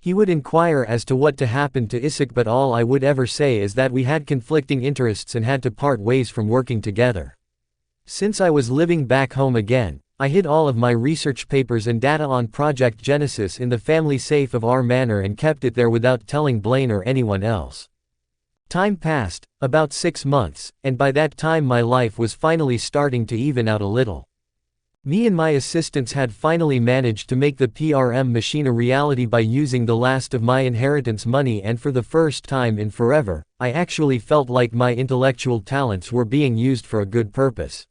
He would inquire as to what to happen to Isaac, but all I would ever say is that we had conflicting interests and had to part ways from working together. Since I was living back home again, I hid all of my research papers and data on Project Genesis in the family safe of our manor and kept it there without telling Blaine or anyone else. Time passed, about 6 months, and by that time my life was finally starting to even out a little. Me and my assistants had finally managed to make the PRM machine a reality by using the last of my inheritance money, and for the first time in forever, I actually felt like my intellectual talents were being used for a good purpose.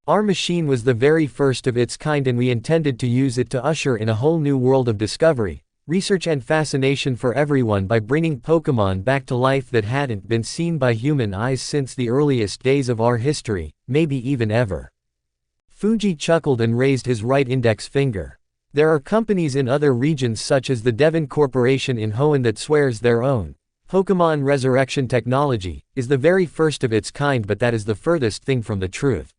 Our machine was the very first of its kind, and we intended to use it to usher in a whole new world of discovery, research and fascination for everyone by bringing Pokémon back to life that hadn't been seen by human eyes since the earliest days of our history, maybe even ever. Fuji chuckled and raised his right index finger. There are companies in other regions such as the Devon Corporation in Hoenn that swears their own Pokémon resurrection technology is the very first of its kind, but that is the furthest thing from the truth.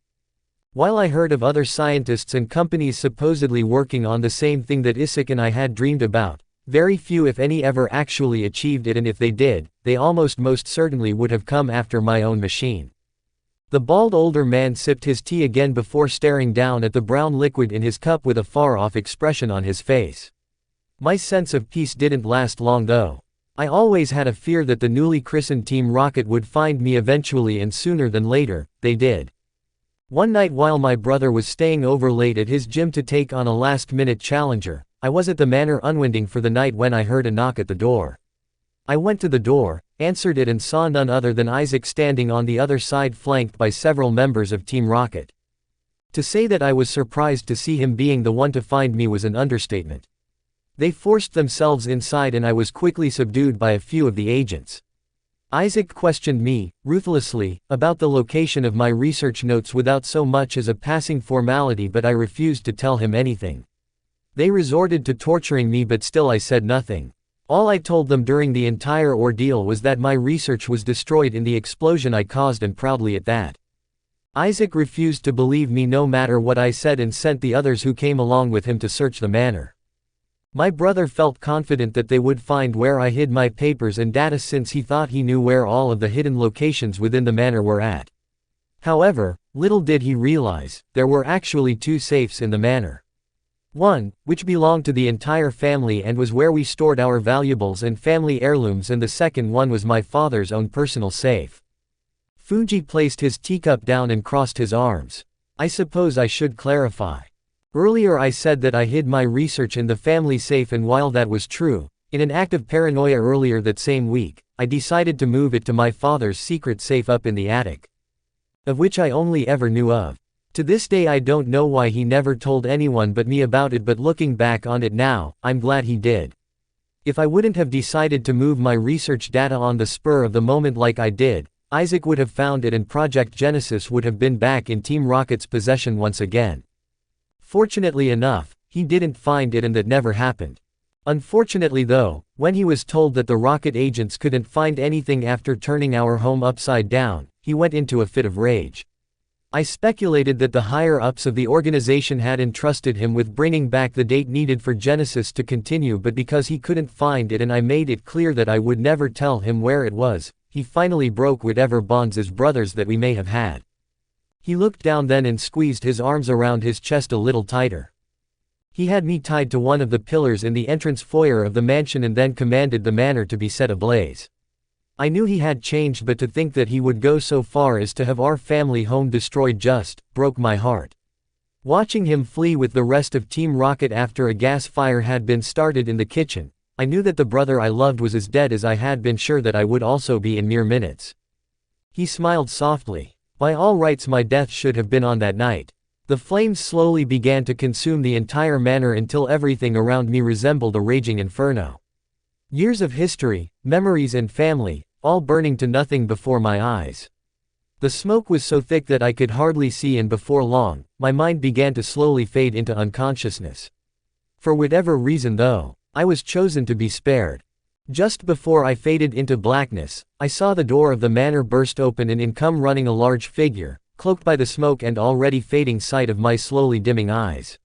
While I heard of other scientists and companies supposedly working on the same thing that Isaac and I had dreamed about, very few if any ever actually achieved it, and if they did, they almost most certainly would have come after my own machine. The bald older man sipped his tea again before staring down at the brown liquid in his cup with a far-off expression on his face. My sense of peace didn't last long though. I always had a fear that the newly christened Team Rocket would find me eventually, and sooner than later, they did. One night while my brother was staying over late at his gym to take on a last-minute challenger, I was at the manor unwinding for the night when I heard a knock at the door. I went to the door, answered it, and saw none other than Isaac standing on the other side, flanked by several members of Team Rocket. To say that I was surprised to see him being the one to find me was an understatement. They forced themselves inside and I was quickly subdued by a few of the agents. Isaac questioned me, ruthlessly, about the location of my research notes without so much as a passing formality, but I refused to tell him anything. They resorted to torturing me, but still I said nothing. All I told them during the entire ordeal was that my research was destroyed in the explosion I caused, and proudly at that. Isaac refused to believe me no matter what I said and sent the others who came along with him to search the manor. My brother felt confident that they would find where I hid my papers and data, since he thought he knew where all of the hidden locations within the manor were at. However, little did he realize, there were actually 2 safes in the manor. One, which belonged to the entire family and was where we stored our valuables and family heirlooms, and the second one was my father's own personal safe. Fuji placed his teacup down and crossed his arms. I suppose I should clarify. Earlier I said that I hid my research in the family safe, and while that was true, in an act of paranoia earlier that same week, I decided to move it to my father's secret safe up in the attic, of which I only ever knew of. To this day I don't know why he never told anyone but me about it, but looking back on it now, I'm glad he did. If I wouldn't have decided to move my research data on the spur of the moment like I did, Isaac would have found it and Project Genesis would have been back in Team Rocket's possession once again. Fortunately enough, he didn't find it, and that never happened. Unfortunately though, when he was told that the Rocket agents couldn't find anything after turning our home upside down, he went into a fit of rage. I speculated that the higher-ups of the organization had entrusted him with bringing back the date needed for Genesis to continue, but because he couldn't find it and I made it clear that I would never tell him where it was, he finally broke whatever bonds as brothers that we may have had. He looked down then and squeezed his arms around his chest a little tighter. He had me tied to one of the pillars in the entrance foyer of the mansion and then commanded the manor to be set ablaze. I knew he had changed, but to think that he would go so far as to have our family home destroyed just broke my heart. Watching him flee with the rest of Team Rocket after a gas fire had been started in the kitchen, I knew that the brother I loved was as dead as I had been sure that I would also be in mere minutes. He smiled softly. By all rights my death should have been on that night. The flames slowly began to consume the entire manor until everything around me resembled a raging inferno. Years of history, memories and family, all burning to nothing before my eyes. The smoke was so thick that I could hardly see, and before long, my mind began to slowly fade into unconsciousness. For whatever reason though, I was chosen to be spared. Just before I faded into blackness, I saw the door of the manor burst open and in come running a large figure, cloaked by the smoke and already fading sight of my slowly dimming eyes.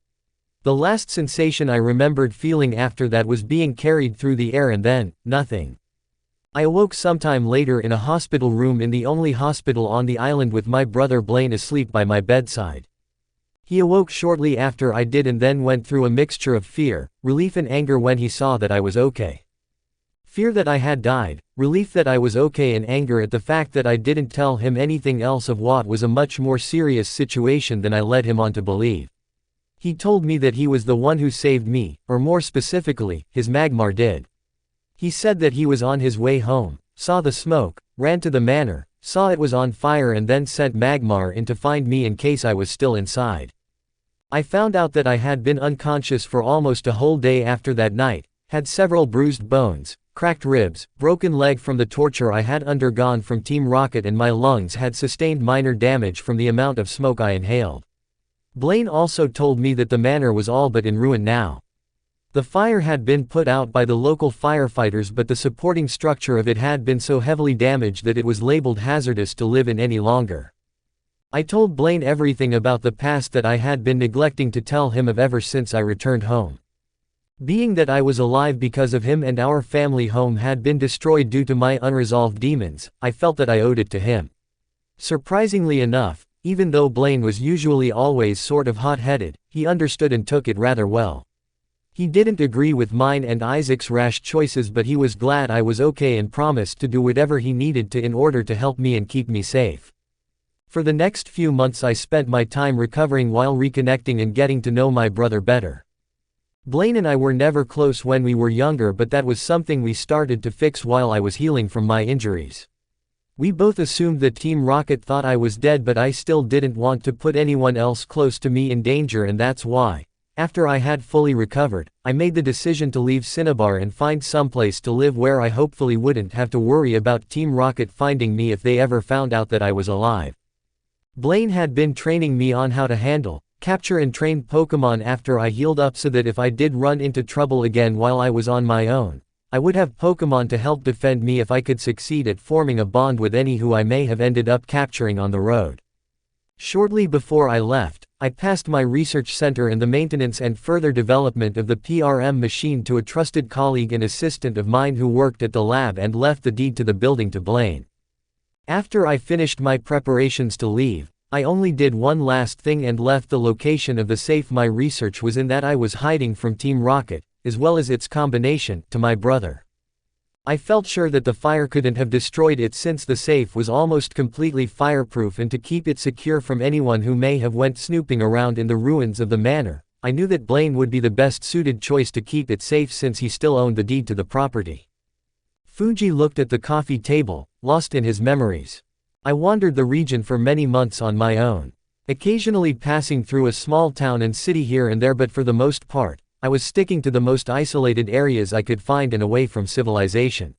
The last sensation I remembered feeling after that was being carried through the air and then, nothing. I awoke sometime later in a hospital room in the only hospital on the island with my brother Blaine asleep by my bedside. He awoke shortly after I did and then went through a mixture of fear, relief and anger when he saw that I was okay. Fear that I had died, relief that I was okay and anger at the fact that I didn't tell him anything else of what was a much more serious situation than I led him on to believe. He told me that he was the one who saved me, or more specifically, his Magmar did. He said that he was on his way home, saw the smoke, ran to the manor, saw it was on fire and then sent Magmar in to find me in case I was still inside. I found out that I had been unconscious for almost a whole day after that night, had several bruised bones, cracked ribs, broken leg from the torture I had undergone from Team Rocket, and my lungs had sustained minor damage from the amount of smoke I inhaled. Blaine also told me that the manor was all but in ruin now. The fire had been put out by the local firefighters, but the supporting structure of it had been so heavily damaged that it was labeled hazardous to live in any longer. I told Blaine everything about the past that I had been neglecting to tell him of ever since I returned home. Being that I was alive because of him and our family home had been destroyed due to my unresolved demons, I felt that I owed it to him. Surprisingly enough, even though Blaine was usually always sort of hot-headed, he understood and took it rather well. He didn't agree with mine and Isaac's rash choices, but he was glad I was okay and promised to do whatever he needed to in order to help me and keep me safe. For the next few months I spent my time recovering while reconnecting and getting to know my brother better. Blaine and I were never close when we were younger, but that was something we started to fix while I was healing from my injuries. We both assumed that Team Rocket thought I was dead, but I still didn't want to put anyone else close to me in danger, and that's why, after I had fully recovered, I made the decision to leave Cinnabar and find someplace to live where I hopefully wouldn't have to worry about Team Rocket finding me if they ever found out that I was alive. Blaine had been training me on how to handle, capture and train Pokémon after I healed up, so that if I did run into trouble again while I was on my own, I would have Pokémon to help defend me if I could succeed at forming a bond with any who I may have ended up capturing on the road. Shortly before I left, I passed my research center and the maintenance and further development of the PRM machine to a trusted colleague and assistant of mine who worked at the lab, and left the deed to the building to Blaine. After I finished my preparations to leave, I only did one last thing and left the location of the safe my research was in that I was hiding from Team Rocket, as well as its combination, to my brother. I felt sure that the fire couldn't have destroyed it since the safe was almost completely fireproof, and to keep it secure from anyone who may have went snooping around in the ruins of the manor, I knew that Blaine would be the best suited choice to keep it safe since he still owned the deed to the property. Fuji looked at the coffee table, lost in his memories. I wandered the region for many months on my own, occasionally passing through a small town and city here and there, but for the most part, I was sticking to the most isolated areas I could find and away from civilization.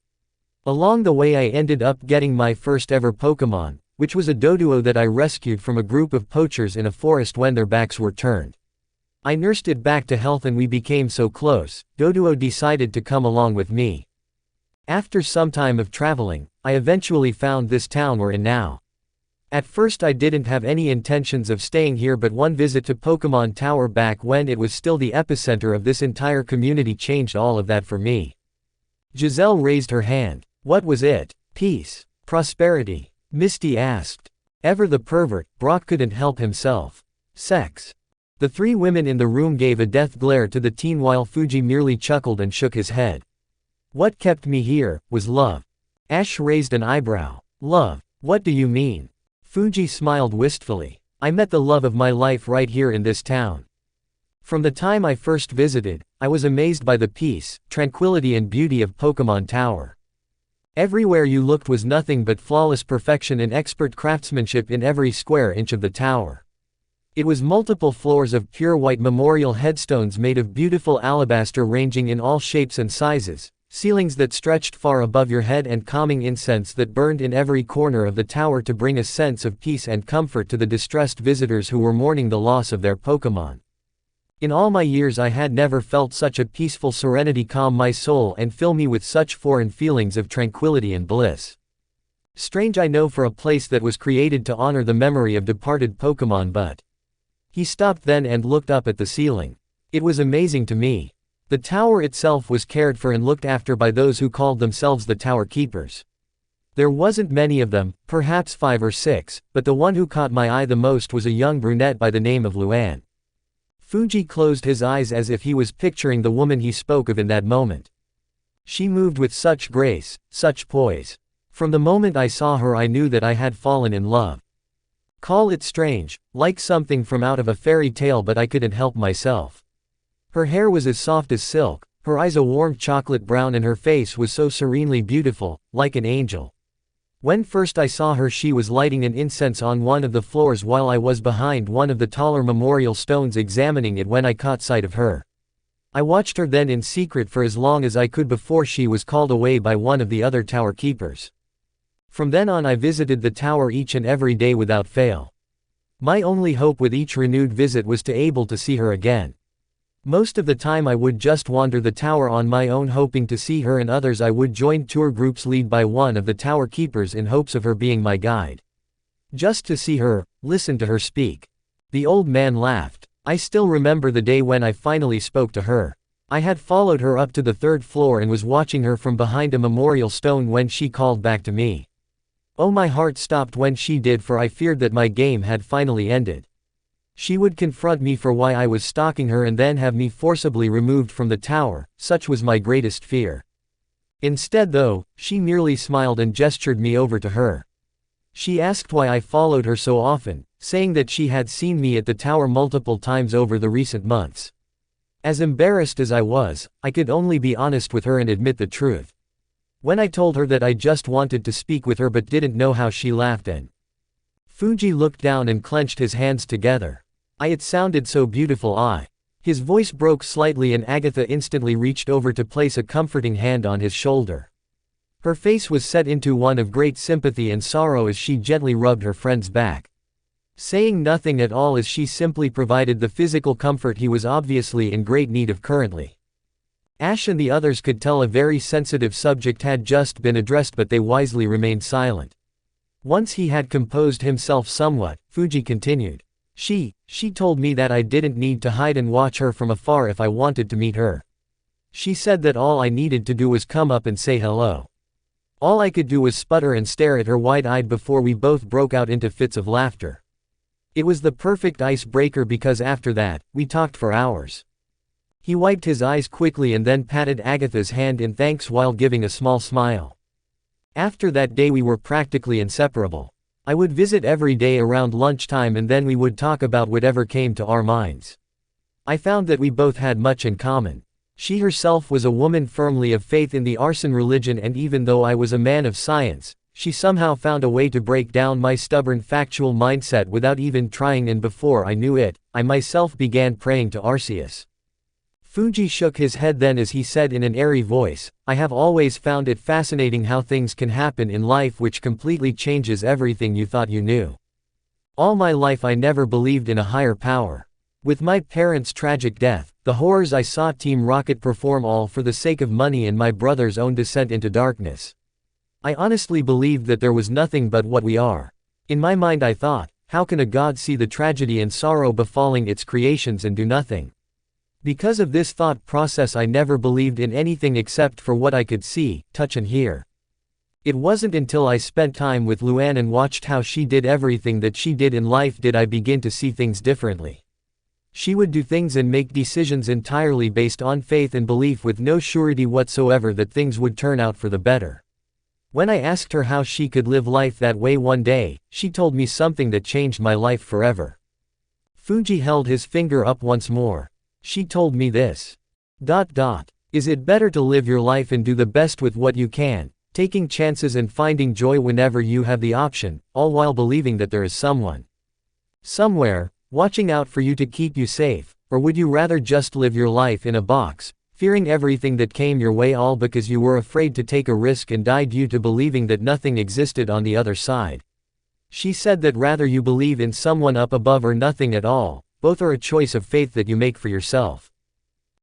Along the way I ended up getting my first ever Pokémon, which was a Doduo that I rescued from a group of poachers in a forest when their backs were turned. I nursed it back to health and we became so close, Doduo decided to come along with me. After some time of traveling, I eventually found this town we're in now. At first I didn't have any intentions of staying here, but one visit to Pokémon Tower back when it was still the epicenter of this entire community changed all of that for me. Giselle raised her hand. What was it? Peace? Prosperity? Misty asked. Ever the pervert, Brock couldn't help himself. Sex? The three women in the room gave a death glare to the teen while Fuji merely chuckled and shook his head. What kept me here was love. Ash raised an eyebrow. Love? What do you mean? Fuji smiled wistfully. I met the love of my life right here in this town. From the time I first visited, I was amazed by the peace, tranquility and beauty of Pokémon Tower. Everywhere you looked was nothing but flawless perfection and expert craftsmanship in every square inch of the tower. It was multiple floors of pure white memorial headstones made of beautiful alabaster ranging in all shapes and sizes, ceilings that stretched far above your head and calming incense that burned in every corner of the tower to bring a sense of peace and comfort to the distressed visitors who were mourning the loss of their Pokémon. In all my years I had never felt such a peaceful serenity calm my soul and fill me with such foreign feelings of tranquility and bliss. Strange, I know, for a place that was created to honor the memory of departed Pokémon, but... He stopped then and looked up at the ceiling. It was amazing to me. The tower itself was cared for and looked after by those who called themselves the tower keepers. There wasn't many of them, perhaps 5 or 6, but the one who caught my eye the most was a young brunette by the name of Luann. Fuji closed his eyes as if he was picturing the woman he spoke of in that moment. She moved with such grace, such poise. From the moment I saw her I knew that I had fallen in love. Call it strange, like something from out of a fairy tale, but I couldn't help myself. Her hair was as soft as silk, her eyes a warm chocolate brown, and her face was so serenely beautiful, like an angel. When first I saw her she was lighting an incense on one of the floors while I was behind one of the taller memorial stones examining it when I caught sight of her. I watched her then in secret for as long as I could before she was called away by one of the other tower keepers. From then on I visited the tower each and every day without fail. My only hope with each renewed visit was to able to see her again. Most of the time I would just wander the tower on my own hoping to see her, and others I would join tour groups led by one of the tower keepers in hopes of her being my guide. Just to see her, listen to her speak. The old man laughed. I still remember the day when I finally spoke to her. I had followed her up to the 3rd floor and was watching her from behind a memorial stone when she called back to me. Oh, my heart stopped when she did, for I feared that my game had finally ended. She would confront me for why I was stalking her and then have me forcibly removed from the tower, such was my greatest fear. Instead though, she merely smiled and gestured me over to her. She asked why I followed her so often, saying that she had seen me at the tower multiple times over the recent months. As embarrassed as I was, I could only be honest with her and admit the truth. When I told her that I just wanted to speak with her but didn't know how, she laughed and Fuji looked down and clenched his hands together. It sounded so beautiful. His voice broke slightly and Agatha instantly reached over to place a comforting hand on his shoulder. Her face was set into one of great sympathy and sorrow as she gently rubbed her friend's back. Saying nothing at all as she simply provided the physical comfort he was obviously in great need of currently. Ash and the others could tell a very sensitive subject had just been addressed, but they wisely remained silent. Once he had composed himself somewhat, Fuji continued. She told me that I didn't need to hide and watch her from afar if I wanted to meet her. She said that all I needed to do was come up and say hello. All I could do was sputter and stare at her wide-eyed before we both broke out into fits of laughter. It was the perfect icebreaker because after that, we talked for hours. He wiped his eyes quickly and then patted Agatha's hand in thanks while giving a small smile. After that day we were practically inseparable. I would visit every day around lunchtime and then we would talk about whatever came to our minds. I found that we both had much in common. She herself was a woman firmly of faith in the arson religion, and even though I was a man of science, she somehow found a way to break down my stubborn factual mindset without even trying, and before I knew it, I myself began praying to Arceus. Fuji shook his head then as he said in an airy voice, I have always found it fascinating how things can happen in life which completely changes everything you thought you knew. All my life I never believed in a higher power. With my parents' tragic death, the horrors I saw Team Rocket perform all for the sake of money, and my brother's own descent into darkness, I honestly believed that there was nothing but what we are. In my mind I thought, how can a god see the tragedy and sorrow befalling its creations and do nothing? Because of this thought process I never believed in anything except for what I could see, touch and hear. It wasn't until I spent time with Luann and watched how she did everything that she did in life did I begin to see things differently. She would do things and make decisions entirely based on faith and belief with no surety whatsoever that things would turn out for the better. When I asked her how she could live life that way one day, she told me something that changed my life forever. Fuji held his finger up once more. She told me this. Is it better to live your life and do the best with what you can, taking chances and finding joy whenever you have the option, all while believing that there is someone somewhere watching out for you to keep you safe, or would you rather just live your life in a box, fearing everything that came your way all because you were afraid to take a risk and die due to believing that nothing existed on the other side? She said that rather you believe in someone up above or nothing at all. Both are a choice of faith that you make for yourself.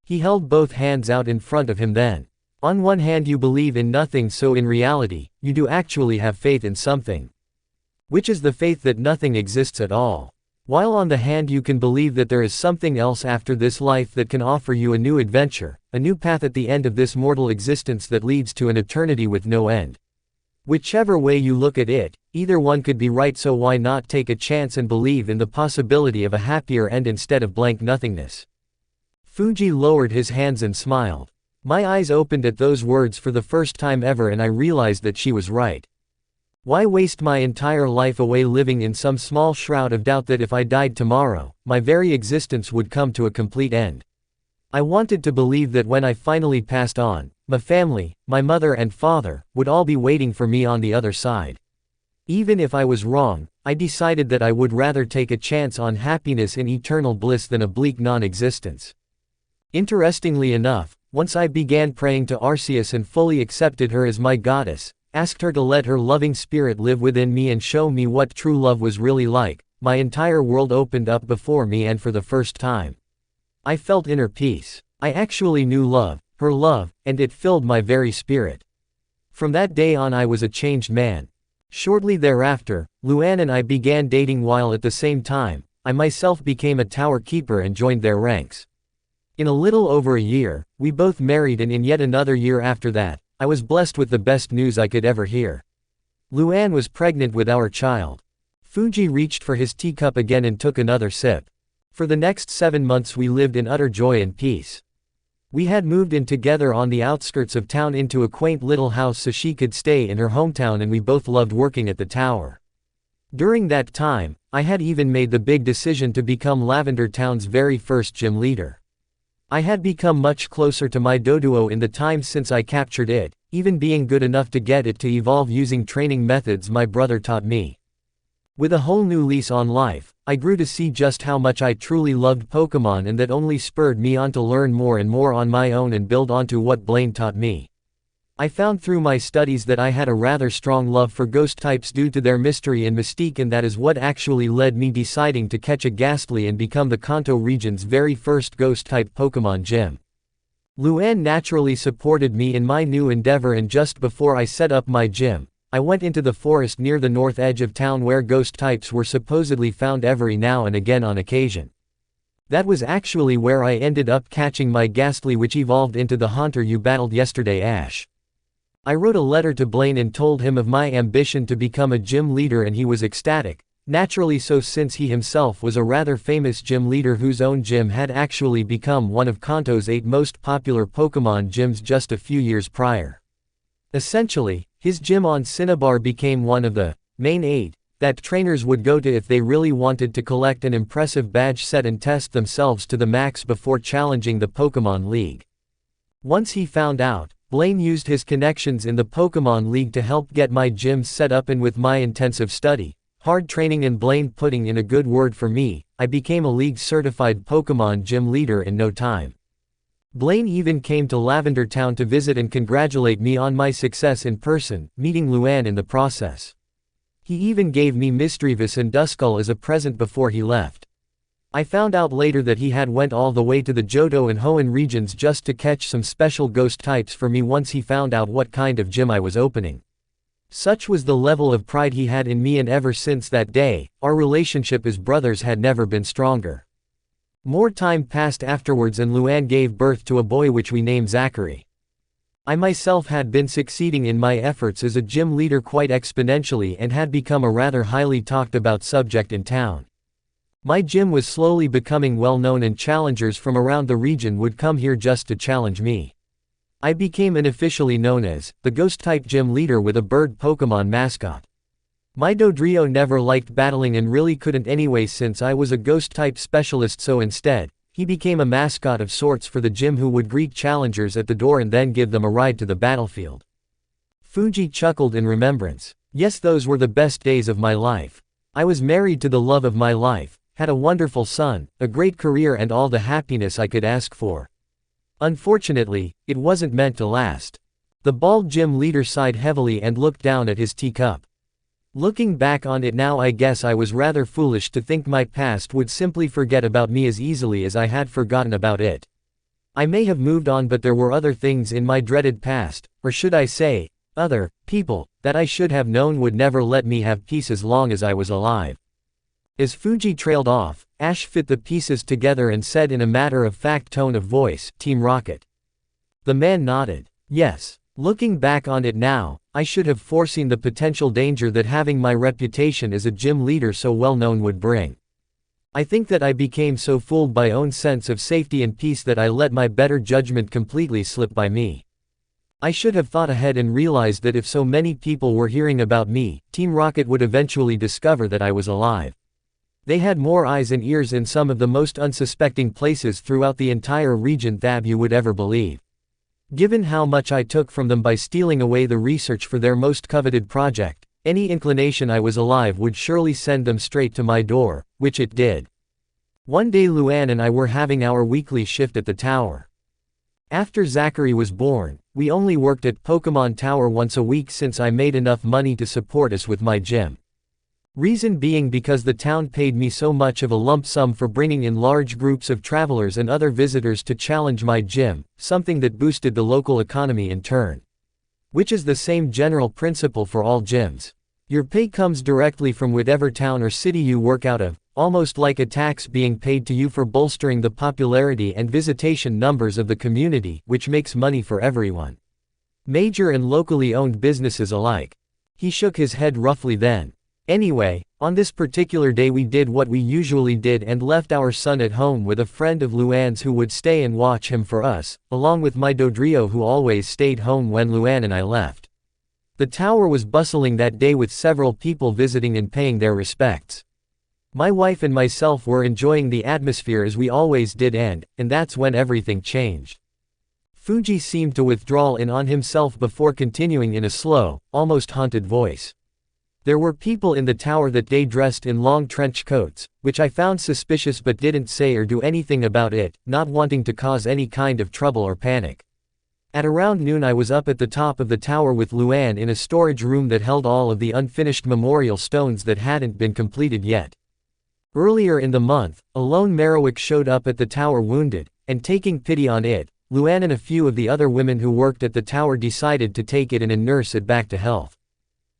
He held both hands out in front of him then. On one hand you believe in nothing, so in reality, you do actually have faith in something. Which is the faith that nothing exists at all. While on the hand you can believe that there is something else after this life that can offer you a new adventure, a new path at the end of this mortal existence that leads to an eternity with no end. Whichever way you look at it, either one could be right, so why not take a chance and believe in the possibility of a happier end instead of blank nothingness? Fuji lowered his hands and smiled. My eyes opened at those words for the first time ever, and I realized that she was right. Why waste my entire life away living in some small shroud of doubt that if I died tomorrow, my very existence would come to a complete end? I wanted to believe that when I finally passed on, my family, my mother and father, would all be waiting for me on the other side. Even if I was wrong, I decided that I would rather take a chance on happiness in eternal bliss than a bleak non-existence. Interestingly enough, once I began praying to Arceus and fully accepted her as my goddess, asked her to let her loving spirit live within me and show me what true love was really like, my entire world opened up before me, and for the first time, I felt inner peace. I actually knew love, her love, and it filled my very spirit. From that day on I was a changed man. Shortly thereafter, Luan and I began dating, while at the same time, I myself became a tower keeper and joined their ranks. In a little over a year, we both married, and in yet another year after that, I was blessed with the best news I could ever hear. Luan was pregnant with our child. Fuji reached for his teacup again and took another sip. For the next 7 months we lived in utter joy and peace. We had moved in together on the outskirts of town into a quaint little house so she could stay in her hometown, and we both loved working at the tower. During that time, I had even made the big decision to become Lavender Town's very first gym leader. I had become much closer to my doduo in the time since I captured it, even being good enough to get it to evolve using training methods my brother taught me. With a whole new lease on life, I grew to see just how much I truly loved Pokémon, and that only spurred me on to learn more and more on my own and build onto what Blaine taught me. I found through my studies that I had a rather strong love for ghost types due to their mystery and mystique, and that is what actually led me deciding to catch a Ghastly and become the Kanto region's very first ghost-type Pokémon gym. Luan naturally supported me in my new endeavor, and just before I set up my gym, I went into the forest near the north edge of town where ghost types were supposedly found every now and again on occasion. That was actually where I ended up catching my Ghastly, which evolved into the haunter you battled yesterday, Ash. I wrote a letter to Blaine and told him of my ambition to become a gym leader, and he was ecstatic, naturally so, since he himself was a rather famous gym leader whose own gym had actually become one of Kanto's 8 most popular Pokémon gyms just a few years prior. Essentially, his gym on Cinnabar became one of the main 8 that trainers would go to if they really wanted to collect an impressive badge set and test themselves to the max before challenging the Pokémon League. Once he found out, Blaine used his connections in the Pokémon League to help get my gym set up, and with my intensive study, hard training and Blaine putting in a good word for me, I became a League-certified Pokémon gym leader in no time. Blaine even came to Lavender Town to visit and congratulate me on my success in person, meeting Luan in the process. He even gave me Misdreavus and Duskull as a present before he left. I found out later that he had went all the way to the Johto and Hoenn regions just to catch some special ghost types for me once he found out what kind of gym I was opening. Such was the level of pride he had in me, and ever since that day, our relationship as brothers had never been stronger. More time passed afterwards, and Luan gave birth to a boy which we named Zachary. I myself had been succeeding in my efforts as a gym leader quite exponentially and had become a rather highly talked about subject in town. My gym was slowly becoming well known, and challengers from around the region would come here just to challenge me. I became unofficially known as the Ghost-type gym leader with a bird Pokémon mascot. My Dodrio never liked battling and really couldn't anyway since I was a Ghost-type specialist, so instead, he became a mascot of sorts for the gym who would greet challengers at the door and then give them a ride to the battlefield. Fuji chuckled in remembrance. Yes, those were the best days of my life. I was married to the love of my life, had a wonderful son, a great career, and all the happiness I could ask for. Unfortunately, it wasn't meant to last. The bald gym leader sighed heavily and looked down at his teacup. Looking back on it now, I guess I was rather foolish to think my past would simply forget about me as easily as I had forgotten about it. I may have moved on, but there were other things in my dreaded past, or should I say, other people, that I should have known would never let me have peace as long as I was alive. As Fuji trailed off, Ash fit the pieces together and said in a matter-of-fact tone of voice, "Team Rocket." The man nodded. Yes. Looking back on it now, I should have foreseen the potential danger that having my reputation as a gym leader so well known would bring. I think that I became so fooled by own sense of safety and peace that I let my better judgment completely slip by me. I should have thought ahead and realized that if so many people were hearing about me, Team Rocket would eventually discover that I was alive. They had more eyes and ears in some of the most unsuspecting places throughout the entire region than you would ever believe. Given how much I took from them by stealing away the research for their most coveted project, any inclination I was alive would surely send them straight to my door, which it did. One day Luann and I were having our weekly shift at the tower. After Zachary was born, we only worked at Pokémon Tower once a week since I made enough money to support us with my gym. Reason being because the town paid me so much of a lump sum for bringing in large groups of travelers and other visitors to challenge my gym, something that boosted the local economy in turn. Which is the same general principle for all gyms. Your pay comes directly from whatever town or city you work out of, almost like a tax being paid to you for bolstering the popularity and visitation numbers of the community, which makes money for everyone. Major and locally owned businesses alike. He shook his head roughly then. Anyway, on this particular day we did what we usually did and left our son at home with a friend of Luann's who would stay and watch him for us, along with my Dodrio who always stayed home when Luann and I left. The tower was bustling that day with several people visiting and paying their respects. My wife and myself were enjoying the atmosphere as we always did and that's when everything changed. Fuji seemed to withdraw in on himself before continuing in a slow, almost haunted voice. There were people in the tower that day dressed in long trench coats, which I found suspicious but didn't say or do anything about it, not wanting to cause any kind of trouble or panic. At around noon I was up at the top of the tower with Luann in a storage room that held all of the unfinished memorial stones that hadn't been completed yet. Earlier in the month, a lone Marowak showed up at the tower wounded, and taking pity on it, Luann and a few of the other women who worked at the tower decided to take it in and nurse it back to health.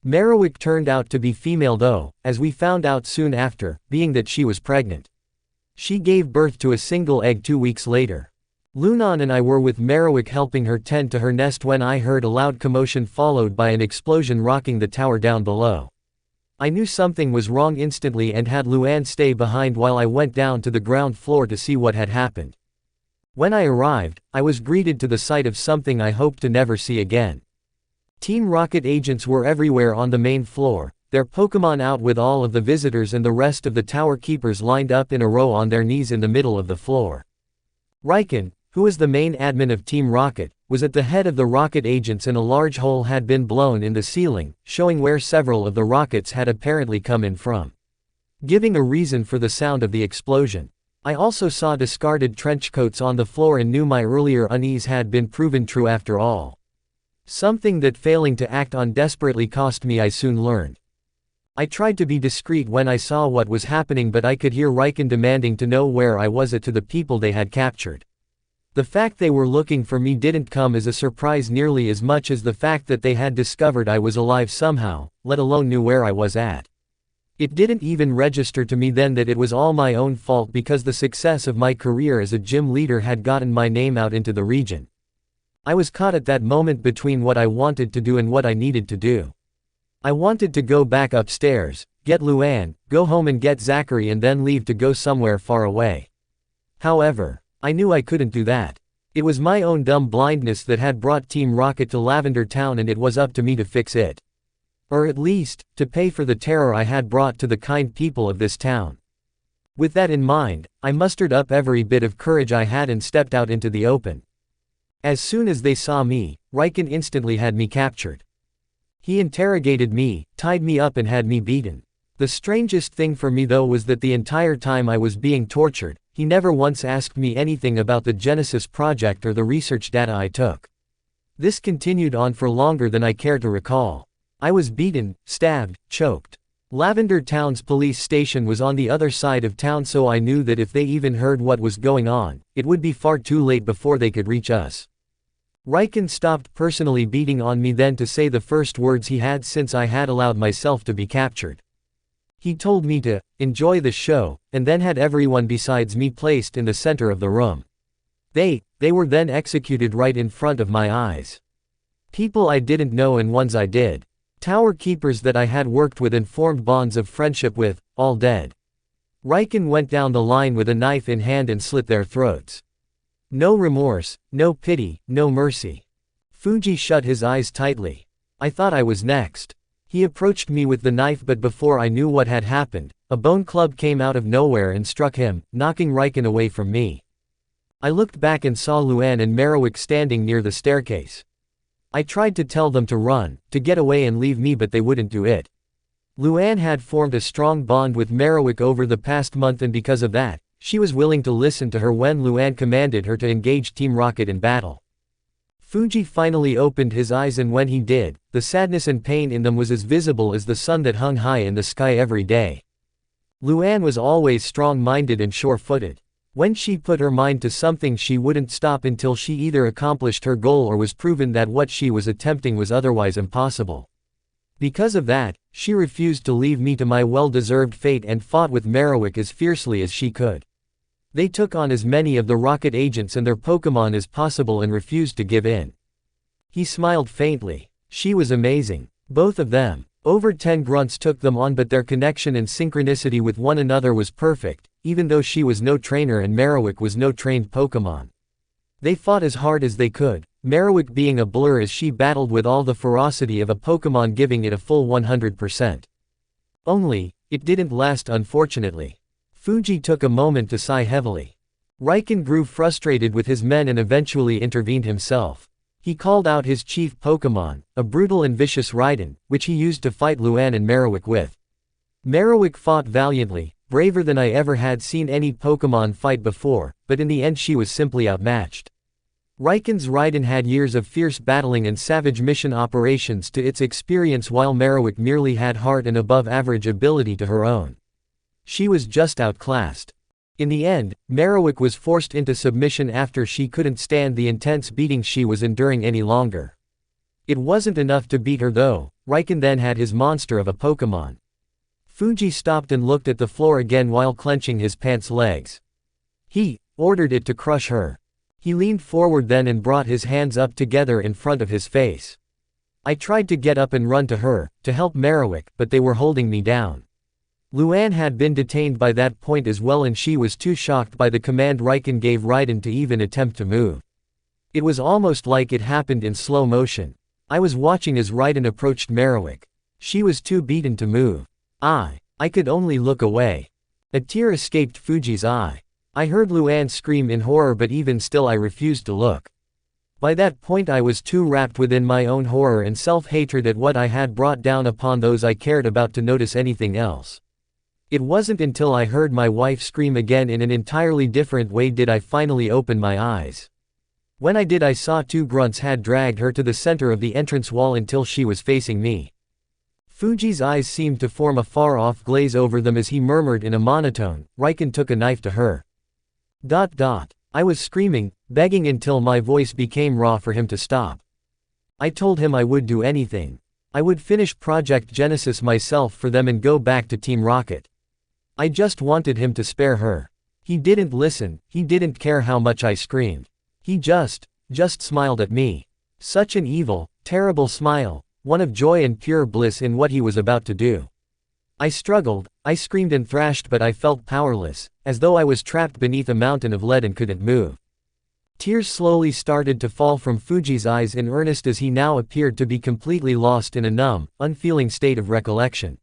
Marowak turned out to be female though, as we found out soon after, being that she was pregnant. She gave birth to a single egg 2 weeks later. Lunan and I were with Marowak helping her tend to her nest when I heard a loud commotion followed by an explosion rocking the tower down below. I knew something was wrong instantly and had Luann stay behind while I went down to the ground floor to see what had happened. When I arrived, I was greeted to the sight of something I hoped to never see again. Team Rocket agents were everywhere on the main floor, their Pokémon out with all of the visitors and the rest of the tower keepers lined up in a row on their knees in the middle of the floor. Riken, who is the main admin of Team Rocket, was at the head of the rocket agents and a large hole had been blown in the ceiling, showing where several of the rockets had apparently come in from. Giving a reason for the sound of the explosion. I also saw discarded trench coats on the floor and knew my earlier unease had been proven true after all. Something that failing to act on desperately cost me, I soon learned. I tried to be discreet when I saw what was happening, but I could hear Riken demanding to know where I was to the people they had captured. The fact they were looking for me didn't come as a surprise nearly as much as the fact that they had discovered I was alive somehow, let alone knew where I was at. It didn't even register to me then that it was all my own fault because the success of my career as a gym leader had gotten my name out into the region. I was caught at that moment between what I wanted to do and what I needed to do. I wanted to go back upstairs, get Luann, go home and get Zachary and then leave to go somewhere far away. However, I knew I couldn't do that. It was my own dumb blindness that had brought Team Rocket to Lavender Town and it was up to me to fix it. Or at least, to pay for the terror I had brought to the kind people of this town. With that in mind, I mustered up every bit of courage I had and stepped out into the open. As soon as they saw me, Riken instantly had me captured. He interrogated me, tied me up and had me beaten. The strangest thing for me though was that the entire time I was being tortured, he never once asked me anything about the Genesis project or the research data I took. This continued on for longer than I care to recall. I was beaten, stabbed, choked. Lavender Town's police station was on the other side of town, so I knew that if they even heard what was going on, it would be far too late before they could reach us. Riken stopped personally beating on me then to say the first words he had since I had allowed myself to be captured. He told me to enjoy the show, and then had everyone besides me placed in the center of the room. They were then executed right in front of my eyes. People I didn't know and ones I did. Tower keepers that I had worked with and formed bonds of friendship with, all dead. Riken went down the line with a knife in hand and slit their throats. No remorse, no pity, no mercy. Fuji shut his eyes tightly. I thought I was next. He approached me with the knife, but before I knew what had happened, a bone club came out of nowhere and struck him, knocking Riken away from me. I looked back and saw Luan and Marowak standing near the staircase. I tried to tell them to run, to get away and leave me, but they wouldn't do it. Luan had formed a strong bond with Marowak over the past month, and because of that, she was willing to listen to her when Luan commanded her to engage Team Rocket in battle. Fuji finally opened his eyes, and when he did, the sadness and pain in them was as visible as the sun that hung high in the sky every day. Luan was always strong-minded and sure-footed. When she put her mind to something, she wouldn't stop until she either accomplished her goal or was proven that what she was attempting was otherwise impossible. Because of that, she refused to leave me to my well-deserved fate and fought with Marowak as fiercely as she could. They took on as many of the Rocket agents and their Pokémon as possible and refused to give in. He smiled faintly. She was amazing. Both of them. Over 10 grunts took them on, but their connection and synchronicity with one another was perfect, even though she was no trainer and Marowak was no trained Pokémon. They fought as hard as they could, Marowak being a blur as she battled with all the ferocity of a Pokémon, giving it a full 100%. Only, it didn't last, unfortunately. Fuji took a moment to sigh heavily. Riken grew frustrated with his men and eventually intervened himself. He called out his chief Pokémon, a brutal and vicious Raiden, which he used to fight Luan and Marowak with. Marowak fought valiantly, braver than I ever had seen any Pokémon fight before, but in the end she was simply outmatched. Riken's Raiden had years of fierce battling and savage mission operations to its experience, while Marowak merely had heart and above-average ability to her own. She was just outclassed. In the end, Marowak was forced into submission after she couldn't stand the intense beating she was enduring any longer. It wasn't enough to beat her though. Riken then had his monster of a Pokémon. Fuji stopped and looked at the floor again while clenching his pants legs. He ordered it to crush her. He leaned forward then and brought his hands up together in front of his face. I tried to get up and run to her, to help Marowak, but they were holding me down. Luan had been detained by that point as well, and she was too shocked by the command Riken gave Raiden to even attempt to move. It was almost like it happened in slow motion. I was watching as Raiden approached Marowak. She was too beaten to move. I could only look away. A tear escaped Fuji's eye. I heard Luan scream in horror, but even still I refused to look. By that point I was too wrapped within my own horror and self-hatred at what I had brought down upon those I cared about to notice anything else. It wasn't until I heard my wife scream again in an entirely different way did I finally open my eyes. When I did, I saw 2 grunts had dragged her to the center of the entrance wall until she was facing me. Fuji's eyes seemed to form a far-off glaze over them as he murmured in a monotone, "Riken took a knife to her." I was screaming, begging until my voice became raw for him to stop. I told him I would do anything. I would finish Project Genesis myself for them and go back to Team Rocket. I just wanted him to spare her. He didn't listen. He didn't care how much I screamed. He just smiled at me. Such an evil, terrible smile, one of joy and pure bliss in what he was about to do. I struggled, I screamed and thrashed, but I felt powerless, as though I was trapped beneath a mountain of lead and couldn't move. Tears slowly started to fall from Fuji's eyes in earnest as he now appeared to be completely lost in a numb, unfeeling state of recollection.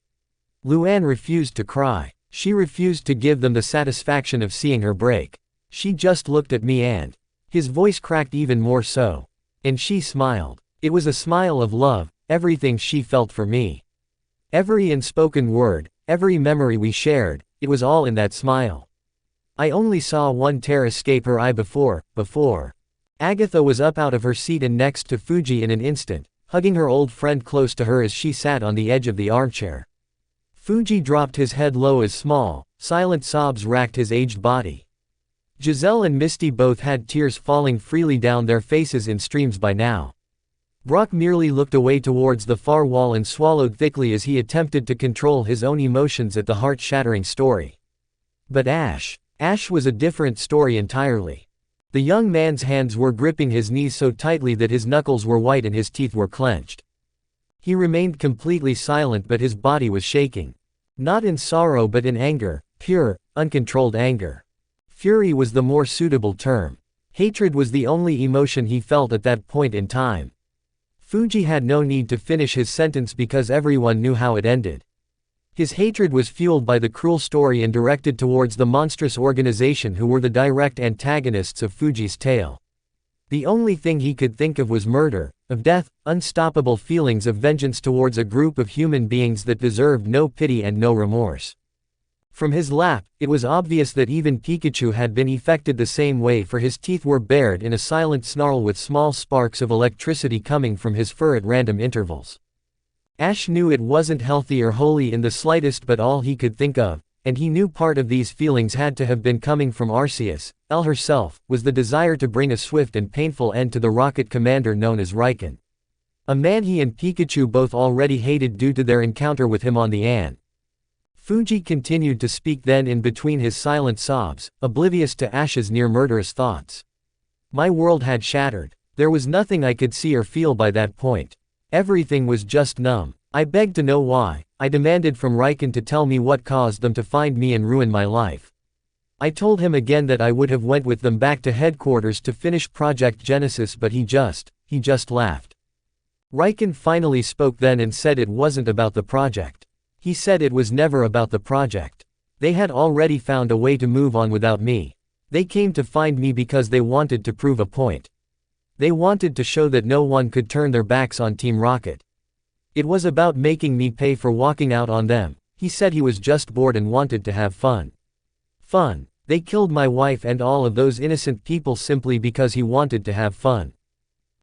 Luan refused to cry. She refused to give them the satisfaction of seeing her break. She just looked at me and his voice cracked even more so. And she smiled. It was a smile of love, everything she felt for me. Every unspoken word, every memory we shared, it was all in that smile. I only saw one tear escape her eye before. Agatha was up out of her seat and next to Fuji in an instant, hugging her old friend close to her as she sat on the edge of the armchair. Fuji dropped his head low as small, silent sobs racked his aged body. Giselle and Misty both had tears falling freely down their faces in streams by now. Brock merely looked away towards the far wall and swallowed thickly as he attempted to control his own emotions at the heart-shattering story. But Ash was a different story entirely. The young man's hands were gripping his knees so tightly that his knuckles were white and his teeth were clenched. He remained completely silent, but his body was shaking. Not in sorrow but in anger, pure, uncontrolled anger. Fury was the more suitable term. Hatred was the only emotion he felt at that point in time. Fuji had no need to finish his sentence because everyone knew how it ended. His hatred was fueled by the cruel story and directed towards the monstrous organization who were the direct antagonists of Fuji's tale. The only thing he could think of was murder, of death, unstoppable feelings of vengeance towards a group of human beings that deserved no pity and no remorse. From his laugh, it was obvious that even Pikachu had been affected the same way, for his teeth were bared in a silent snarl with small sparks of electricity coming from his fur at random intervals. Ash knew it wasn't healthy or holy in the slightest, but all he could think of, and he knew part of these feelings had to have been coming from Arceus, Elle herself, was the desire to bring a swift and painful end to the rocket commander known as Riken. A man he and Pikachu both already hated due to their encounter with him on the An. Fuji continued to speak then in between his silent sobs, oblivious to Ash's near-murderous thoughts. My world had shattered. There was nothing I could see or feel by that point. Everything was just numb. I begged to know why. I demanded from Riken to tell me what caused them to find me and ruin my life. I told him again that I would have went with them back to headquarters to finish Project Genesis, but he just laughed. Riken finally spoke then and said it wasn't about the project. He said it was never about the project. They had already found a way to move on without me. They came to find me because they wanted to prove a point. They wanted to show that no one could turn their backs on Team Rocket. It was about making me pay for walking out on them. He said he was just bored and wanted to have fun. Fun. They killed my wife and all of those innocent people simply because he wanted to have fun.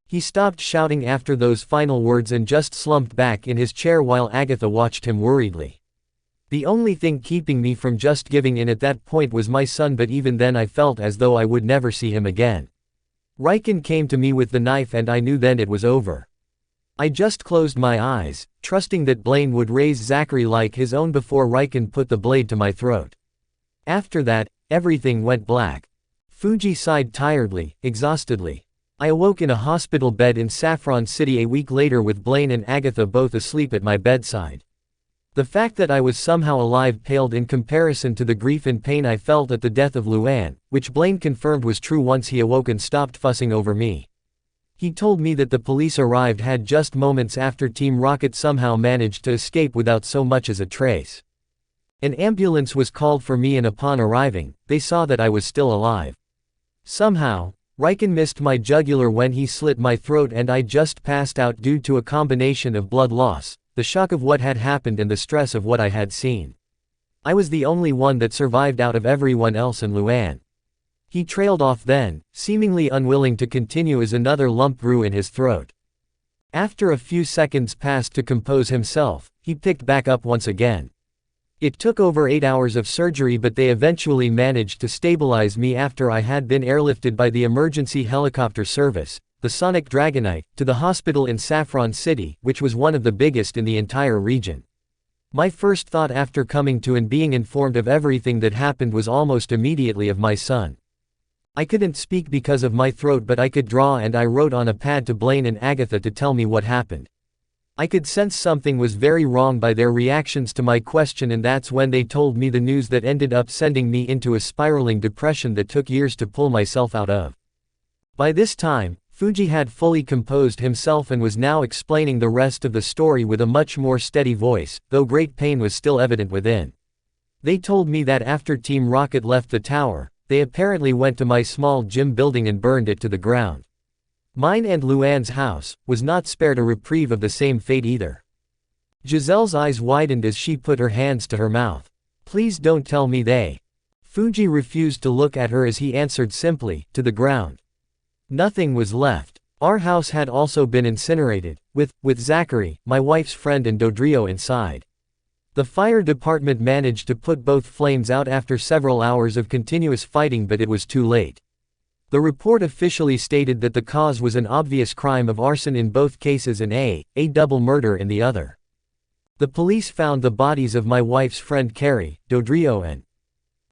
He stopped shouting after those final words and just slumped back in his chair while Agatha watched him worriedly. The only thing keeping me from just giving in at that point was my son, but even then I felt as though I would never see him again. Riken came to me with the knife and I knew then it was over. I just closed my eyes, trusting that Blaine would raise Zachary like his own before Riken put the blade to my throat. After that, everything went black. Fuji sighed tiredly, exhaustedly. I awoke in a hospital bed in Saffron City a week later with Blaine and Agatha both asleep at my bedside. The fact that I was somehow alive paled in comparison to the grief and pain I felt at the death of Luann, which Blaine confirmed was true once he awoke and stopped fussing over me. He told me that the police arrived had just moments after Team Rocket somehow managed to escape without so much as a trace. An ambulance was called for me and upon arriving, they saw that I was still alive. Somehow, Riken missed my jugular when he slit my throat and I just passed out due to a combination of blood loss, the shock of what had happened and the stress of what I had seen. I was the only one that survived out of everyone else and Luann. He trailed off then, seemingly unwilling to continue as another lump grew in his throat. After a few seconds passed to compose himself, he picked back up once again. It took over 8 hours of surgery, but they eventually managed to stabilize me after I had been airlifted by the emergency helicopter service, the Sonic Dragonite, to the hospital in Saffron City, which was one of the biggest in the entire region. My first thought after coming to and being informed of everything that happened was almost immediately of my son. I couldn't speak because of my throat, but I could draw and I wrote on a pad to Blaine and Agatha to tell me what happened. I could sense something was very wrong by their reactions to my question, and that's when they told me the news that ended up sending me into a spiraling depression that took years to pull myself out of. By this time, Fuji had fully composed himself and was now explaining the rest of the story with a much more steady voice, though great pain was still evident within. They told me that after Team Rocket left the tower, they apparently went to my small gym building and burned it to the ground. Mine and Luann's house was not spared a reprieve of the same fate either. Giselle's eyes widened as she put her hands to her mouth. Please don't tell me they. Fuji refused to look at her as he answered simply, to the ground. Nothing was left. Our house had also been incinerated, with Zachary, my wife's friend, and Dodrio inside. The fire department managed to put both flames out after several hours of continuous fighting, but it was too late. The report officially stated that the cause was an obvious crime of arson in both cases and a double murder in the other. The police found the bodies of my wife's friend Carrie, Dodrio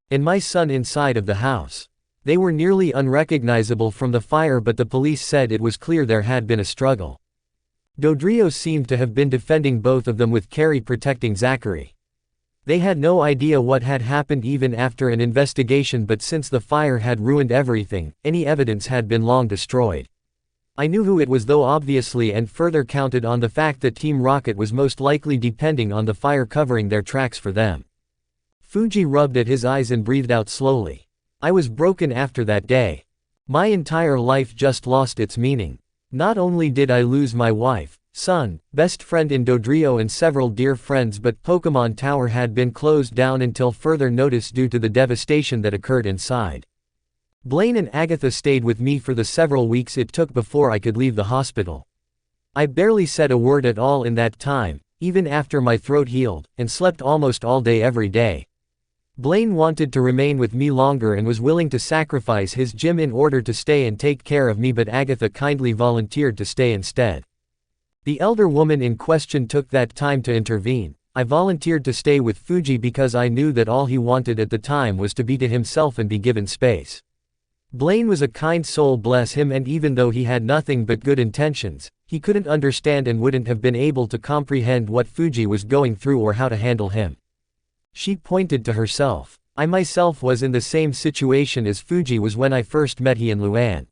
and my son inside of the house. They were nearly unrecognizable from the fire, but the police said it was clear there had been a struggle. Dodrio seemed to have been defending both of them, with Carrie protecting Zachary. They had no idea what had happened even after an investigation, but since the fire had ruined everything, any evidence had been long destroyed. I knew who it was though, obviously, and further counted on the fact that Team Rocket was most likely depending on the fire covering their tracks for them. Fuji rubbed at his eyes and breathed out slowly. I was broken after that day. My entire life just lost its meaning. Not only did I lose my wife, son, best friend in Dodrio and several dear friends, but Pokémon Tower had been closed down until further notice due to the devastation that occurred inside. Blaine and Agatha stayed with me for the several weeks it took before I could leave the hospital. I barely said a word at all in that time, even after my throat healed, and slept almost all day every day. Blaine wanted to remain with me longer and was willing to sacrifice his gym in order to stay and take care of me, but Agatha kindly volunteered to stay instead. The elder woman in question took that time to intervene. I volunteered to stay with Fuji because I knew that all he wanted at the time was to be to himself and be given space. Blaine was a kind soul, bless him, and even though he had nothing but good intentions, he couldn't understand and wouldn't have been able to comprehend what Fuji was going through or how to handle him. She pointed to herself. I myself was in the same situation as Fuji was when I first met he and Luan.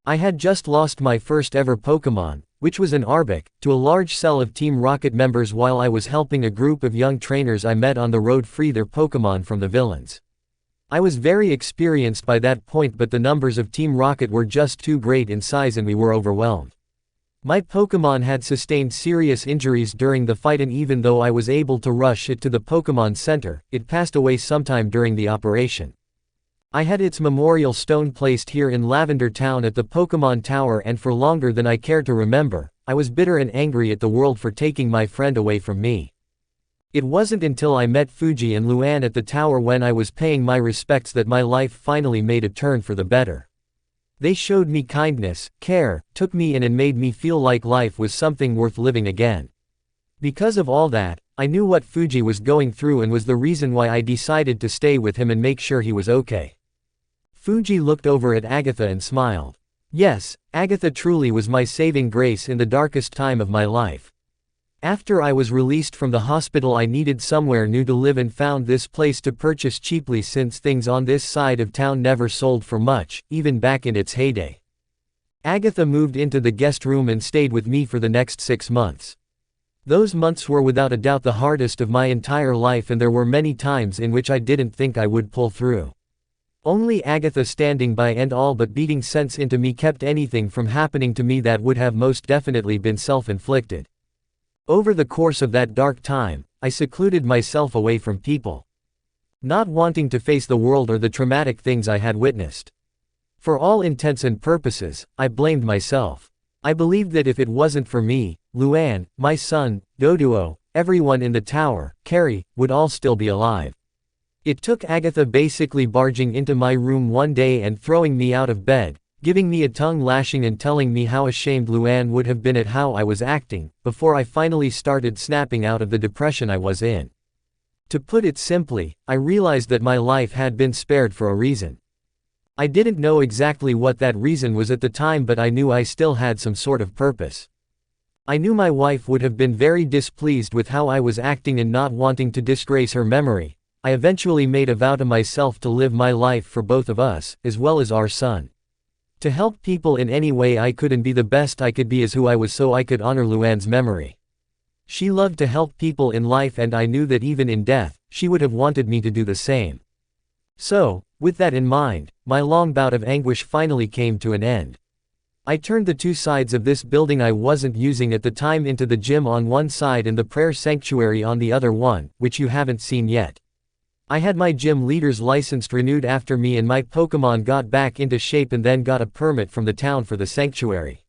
I had just lost my first ever Pokémon, which was an Arbok, to a large cell of Team Rocket members while I was helping a group of young trainers I met on the road free their Pokémon from the villains. I was very experienced by that point, but the numbers of Team Rocket were just too great in size and we were overwhelmed. My Pokémon had sustained serious injuries during the fight, and even though I was able to rush it to the Pokémon Center, it passed away sometime during the operation. I had its memorial stone placed here in Lavender Town at the Pokémon Tower, and for longer than I cared to remember, I was bitter and angry at the world for taking my friend away from me. It wasn't until I met Fuji and Luan at the tower when I was paying my respects that my life finally made a turn for the better. They showed me kindness, care, took me in and made me feel like life was something worth living again. Because of all that, I knew what Fuji was going through and was the reason why I decided to stay with him and make sure he was okay. Fuji looked over at Agatha and smiled. Yes, Agatha truly was my saving grace in the darkest time of my life. After I was released from the hospital, I needed somewhere new to live and found this place to purchase cheaply since things on this side of town never sold for much, even back in its heyday. Agatha moved into the guest room and stayed with me for the next 6 months. Those months were without a doubt the hardest of my entire life, and there were many times in which I didn't think I would pull through. Only Agatha standing by and all but beating sense into me kept anything from happening to me that would have most definitely been self-inflicted. Over the course of that dark time, I secluded myself away from people. Not wanting to face the world or the traumatic things I had witnessed. For all intents and purposes, I blamed myself. I believed that if it wasn't for me, Luan, my son, Doduo, everyone in the tower, Carrie, would all still be alive. It took Agatha basically barging into my room one day and throwing me out of bed, giving me a tongue lashing and telling me how ashamed Luan would have been at how I was acting, before I finally started snapping out of the depression I was in. To put it simply, I realized that my life had been spared for a reason. I didn't know exactly what that reason was at the time, but I knew I still had some sort of purpose. I knew my wife would have been very displeased with how I was acting and not wanting to disgrace her memory. I eventually made a vow to myself to live my life for both of us, as well as our son. To help people in any way I could and be the best I could be as who I was, so I could honor Luan's memory. She loved to help people in life, and I knew that even in death, she would have wanted me to do the same. So, with that in mind, my long bout of anguish finally came to an end. I turned the 2 sides of this building I wasn't using at the time into the gym on one side and the prayer sanctuary on the other one, which you haven't seen yet. I had my gym leader's license renewed after me and my Pokémon got back into shape, and then got a permit from the town for the sanctuary.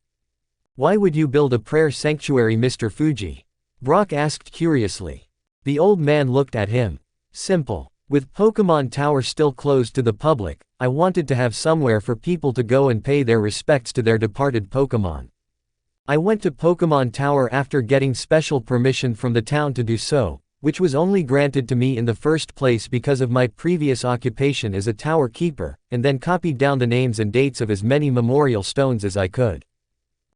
Why would you build a prayer sanctuary, Mr. Fuji? Brock asked curiously. The old man looked at him. Simple. With Pokémon Tower still closed to the public, I wanted to have somewhere for people to go and pay their respects to their departed Pokémon. I went to Pokémon Tower after getting special permission from the town to do so, which was only granted to me in the first place because of my previous occupation as a tower keeper, and then copied down the names and dates of as many memorial stones as I could.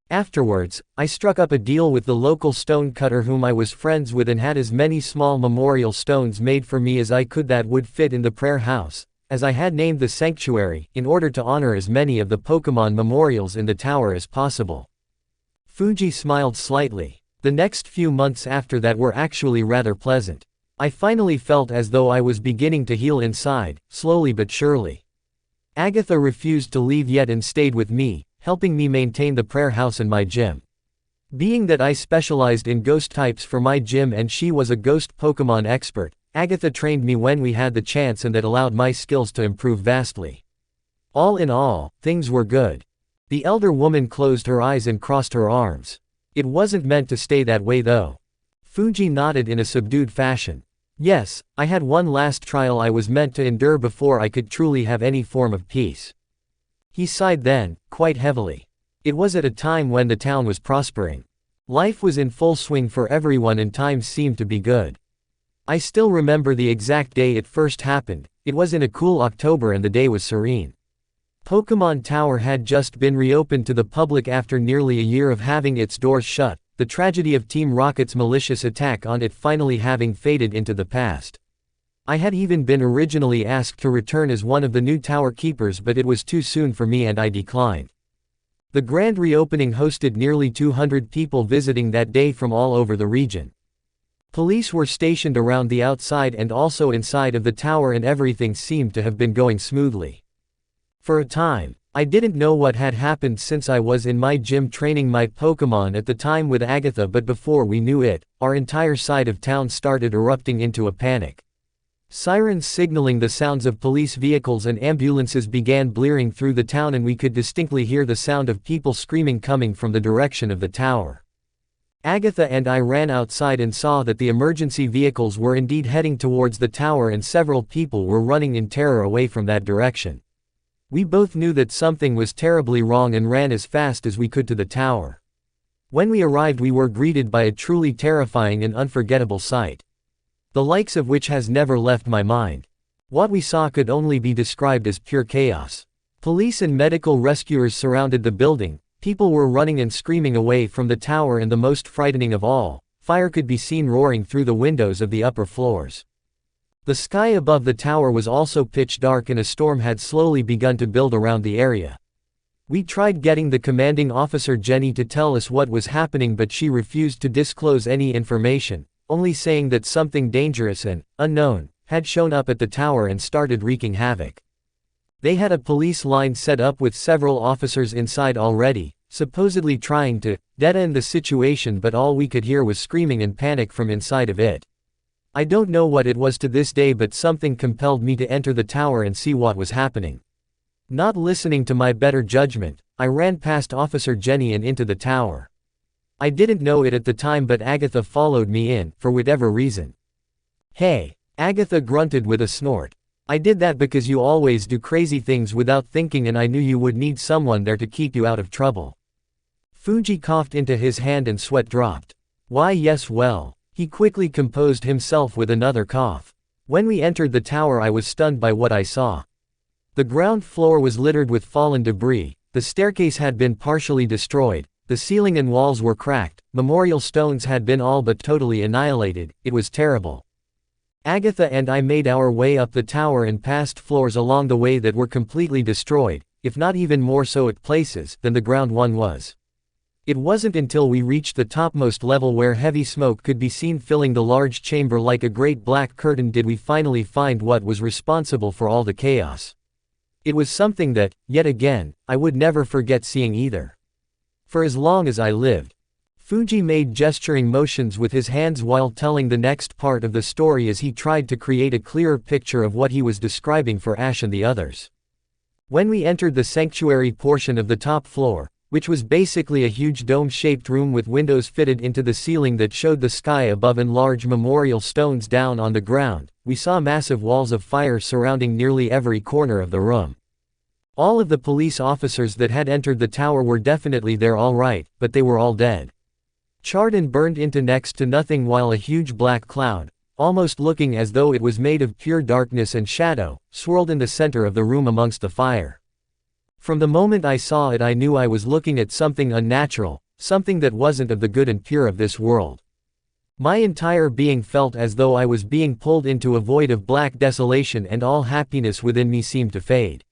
Afterwards, I struck up a deal with the local stone cutter whom I was friends with and had as many small memorial stones made for me as I could that would fit in the prayer house, as I had named the sanctuary, in order to honor as many of the Pokémon memorials in the tower as possible. Fuji smiled slightly. The next few months after that were actually rather pleasant. I finally felt as though I was beginning to heal inside, slowly but surely. Agatha refused to leave yet and stayed with me, helping me maintain the prayer house and my gym. Being that I specialized in ghost types for my gym and she was a ghost Pokémon expert, Agatha trained me when we had the chance, and that allowed my skills to improve vastly. All in all, things were good. The elder woman closed her eyes and crossed her arms. It wasn't meant to stay that way though. Fuji nodded in a subdued fashion. Yes, I had one last trial I was meant to endure before I could truly have any form of peace. He sighed then, quite heavily. It was at a time when the town was prospering. Life was in full swing for everyone and times seemed to be good. I still remember the exact day it first happened. It was in a cool October and the day was serene. Pokémon Tower had just been reopened to the public after nearly a year of having its doors shut, the tragedy of Team Rocket's malicious attack on it finally having faded into the past. I had even been originally asked to return as one of the new tower keepers, but it was too soon for me and I declined. The grand reopening hosted nearly 200 people visiting that day from all over the region. Police were stationed around the outside and also inside of the tower, and everything seemed to have been going smoothly. For a time, I didn't know what had happened since I was in my gym training my Pokémon at the time with Agatha, but before we knew it, our entire side of town started erupting into a panic. Sirens signaling the sounds of police vehicles and ambulances began blaring through the town, and we could distinctly hear the sound of people screaming coming from the direction of the tower. Agatha and I ran outside and saw that the emergency vehicles were indeed heading towards the tower and several people were running in terror away from that direction. We both knew that something was terribly wrong and ran as fast as we could to the tower. When we arrived, we were greeted by a truly terrifying and unforgettable sight. The likes of which has never left my mind. What we saw could only be described as pure chaos. Police and medical rescuers surrounded the building, people were running and screaming away from the tower, and the most frightening of all, fire could be seen roaring through the windows of the upper floors. The sky above the tower was also pitch dark and a storm had slowly begun to build around the area. We tried getting the commanding officer Jenny to tell us what was happening, but she refused to disclose any information, only saying that something dangerous and unknown had shown up at the tower and started wreaking havoc. They had a police line set up with several officers inside already, supposedly trying to dead-end the situation, but all we could hear was screaming and panic from inside of it. I don't know what it was to this day, but something compelled me to enter the tower and see what was happening. Not listening to my better judgment, I ran past Officer Jenny and into the tower. I didn't know it at the time, but Agatha followed me in, for whatever reason. "Hey," Agatha grunted with a snort. "I did that because you always do crazy things without thinking, and I knew you would need someone there to keep you out of trouble." Fuji coughed into his hand and sweat dropped. "Why yes, well." He quickly composed himself with another cough. "When we entered the tower, I was stunned by what I saw. The ground floor was littered with fallen debris, the staircase had been partially destroyed, the ceiling and walls were cracked, memorial stones had been all but totally annihilated. It was terrible." Agatha and I made our way up the tower and past floors along the way that were completely destroyed, if not even more so at places than the ground one was. It wasn't until we reached the topmost level, where heavy smoke could be seen filling the large chamber like a great black curtain, did we finally find what was responsible for all the chaos. It was something that, yet again, I would never forget seeing either. For as long as I lived. Fuji made gesturing motions with his hands while telling the next part of the story as he tried to create a clearer picture of what he was describing for Ash and the others. When we entered the sanctuary portion of the top floor, which was basically a huge dome-shaped room with windows fitted into the ceiling that showed the sky above and large memorial stones down on the ground. We saw massive walls of fire surrounding nearly every corner of the room. All of the police officers that had entered the tower were definitely there all right, but they were all dead. Charred and burned into next to nothing, while a huge black cloud, almost looking as though it was made of pure darkness and shadow, swirled in the center of the room amongst the fire. From the moment I saw it, I knew I was looking at something unnatural, something that wasn't of the good and pure of this world. My entire being felt as though I was being pulled into a void of black desolation, and all happiness within me seemed to fade.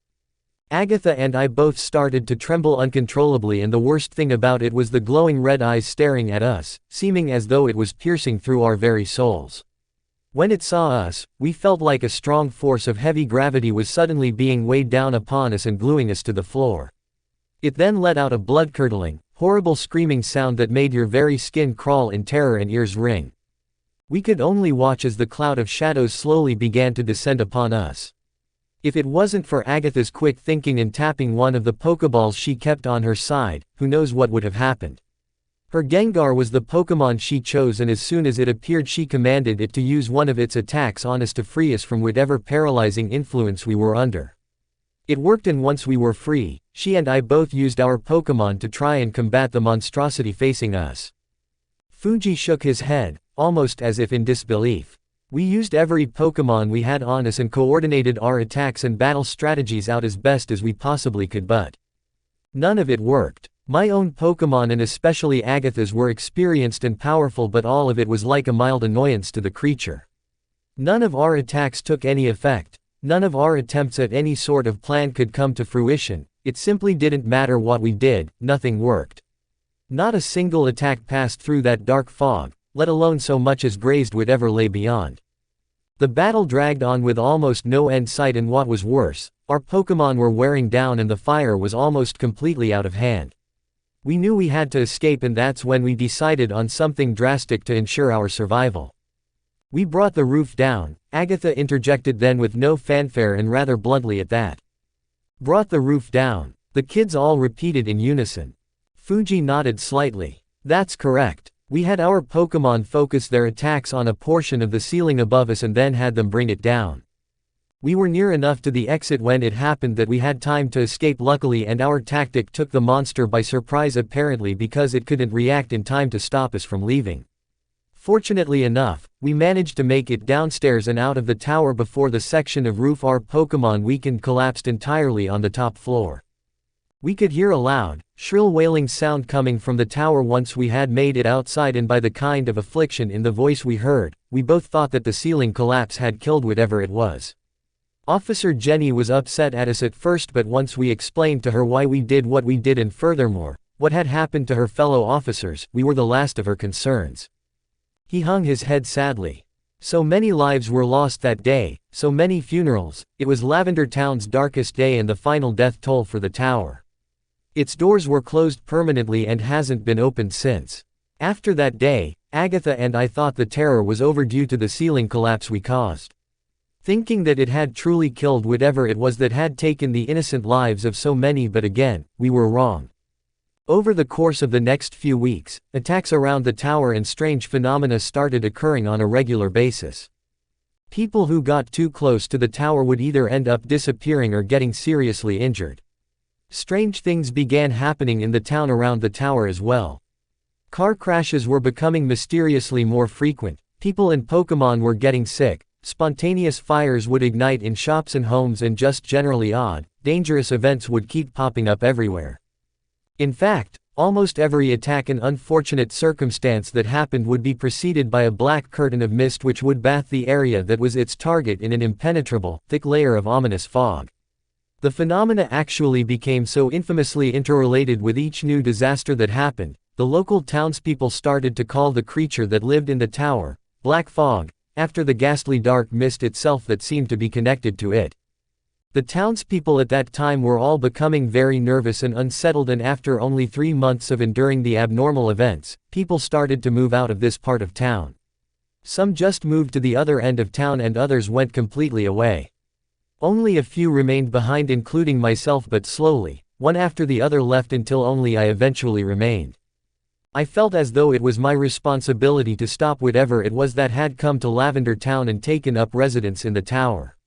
Agatha and I both started to tremble uncontrollably, and the worst thing about it was the glowing red eyes staring at us, seeming as though it was piercing through our very souls. When it saw us, we felt like a strong force of heavy gravity was suddenly being weighed down upon us and gluing us to the floor. It then let out a blood-curdling, horrible screaming sound that made your very skin crawl in terror and ears ring. We could only watch as the cloud of shadows slowly began to descend upon us. If it wasn't for Agatha's quick thinking and tapping one of the Pokeballs she kept on her side, who knows what would have happened. Her Gengar was the Pokémon she chose, and as soon as it appeared she commanded it to use one of its attacks on us to free us from whatever paralyzing influence we were under. It worked, and once we were free, she and I both used our Pokémon to try and combat the monstrosity facing us. Fuji shook his head, almost as if in disbelief. We used every Pokémon we had on us and coordinated our attacks and battle strategies out as best as we possibly could, but none of it worked. My own Pokémon, and especially Agatha's, were experienced and powerful, but all of it was like a mild annoyance to the creature. None of our attacks took any effect. None of our attempts at any sort of plan could come to fruition. It simply didn't matter what we did, nothing worked. Not a single attack passed through that dark fog, let alone so much as grazed whatever lay beyond. The battle dragged on with almost no end sight, and what was worse, our Pokémon were wearing down and the fire was almost completely out of hand. We knew we had to escape, and that's when we decided on something drastic to ensure our survival. We brought the roof down, Agatha interjected then with no fanfare and rather bluntly at that. Brought the roof down, the kids all repeated in unison. Fuji nodded slightly. That's correct. We had our Pokémon focus their attacks on a portion of the ceiling above us and then had them bring it down. We were near enough to the exit when it happened that we had time to escape luckily, and our tactic took the monster by surprise apparently because it couldn't react in time to stop us from leaving. Fortunately enough, we managed to make it downstairs and out of the tower before the section of roof our Pokémon weakened collapsed entirely on the top floor. We could hear a loud, shrill wailing sound coming from the tower once we had made it outside, and by the kind of affliction in the voice we heard, we both thought that the ceiling collapse had killed whatever it was. Officer Jenny was upset at us at first, but once we explained to her why we did what we did and furthermore, what had happened to her fellow officers, we were the last of her concerns. He hung his head sadly. So many lives were lost that day, so many funerals. It was Lavender Town's darkest day and the final death toll for the tower. Its doors were closed permanently and hasn't been opened since. After that day, Agatha and I thought the terror was over due to the ceiling collapse we caused. Thinking that it had truly killed whatever it was that had taken the innocent lives of so many, but again, we were wrong. Over the course of the next few weeks, attacks around the tower and strange phenomena started occurring on a regular basis. People who got too close to the tower would either end up disappearing or getting seriously injured. Strange things began happening in the town around the tower as well. Car crashes were becoming mysteriously more frequent, people and Pokémon were getting sick, spontaneous fires would ignite in shops and homes, and just generally odd, dangerous events would keep popping up everywhere. In fact, almost every attack and unfortunate circumstance that happened would be preceded by a black curtain of mist which would bathe the area that was its target in an impenetrable, thick layer of ominous fog. The phenomena actually became so infamously interrelated with each new disaster that happened, the local townspeople started to call the creature that lived in the tower, Black Fog, after the ghastly dark mist itself that seemed to be connected to it. The townspeople at that time were all becoming very nervous and unsettled, and after only 3 months of enduring the abnormal events, people started to move out of this part of town. Some just moved to the other end of town and others went completely away. Only a few remained behind, including myself, but slowly, one after the other left until only I eventually remained. I felt as though it was my responsibility to stop whatever it was that had come to Lavender Town and taken up residence in the tower.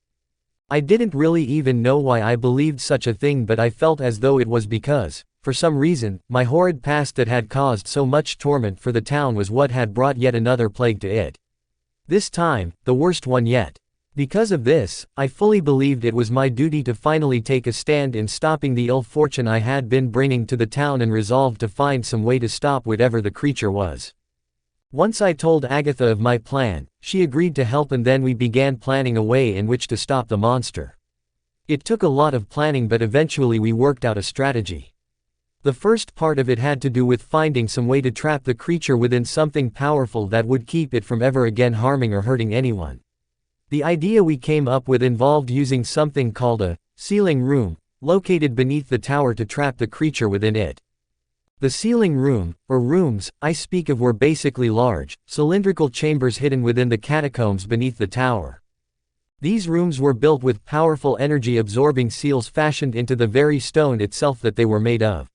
I didn't really even know why I believed such a thing, but I felt as though it was because, for some reason, my horrid past that had caused so much torment for the town was what had brought yet another plague to it. This time, the worst one yet. Because of this, I fully believed it was my duty to finally take a stand in stopping the ill fortune I had been bringing to the town and resolved to find some way to stop whatever the creature was. Once I told Agatha of my plan, she agreed to help, and then we began planning a way in which to stop the monster. It took a lot of planning, but eventually we worked out a strategy. The first part of it had to do with finding some way to trap the creature within something powerful that would keep it from ever again harming or hurting anyone. The idea we came up with involved using something called a sealing room, located beneath the tower, to trap the creature within it. The sealing room, or rooms, I speak of were basically large, cylindrical chambers hidden within the catacombs beneath the tower. These rooms were built with powerful energy-absorbing seals fashioned into the very stone itself that they were made of.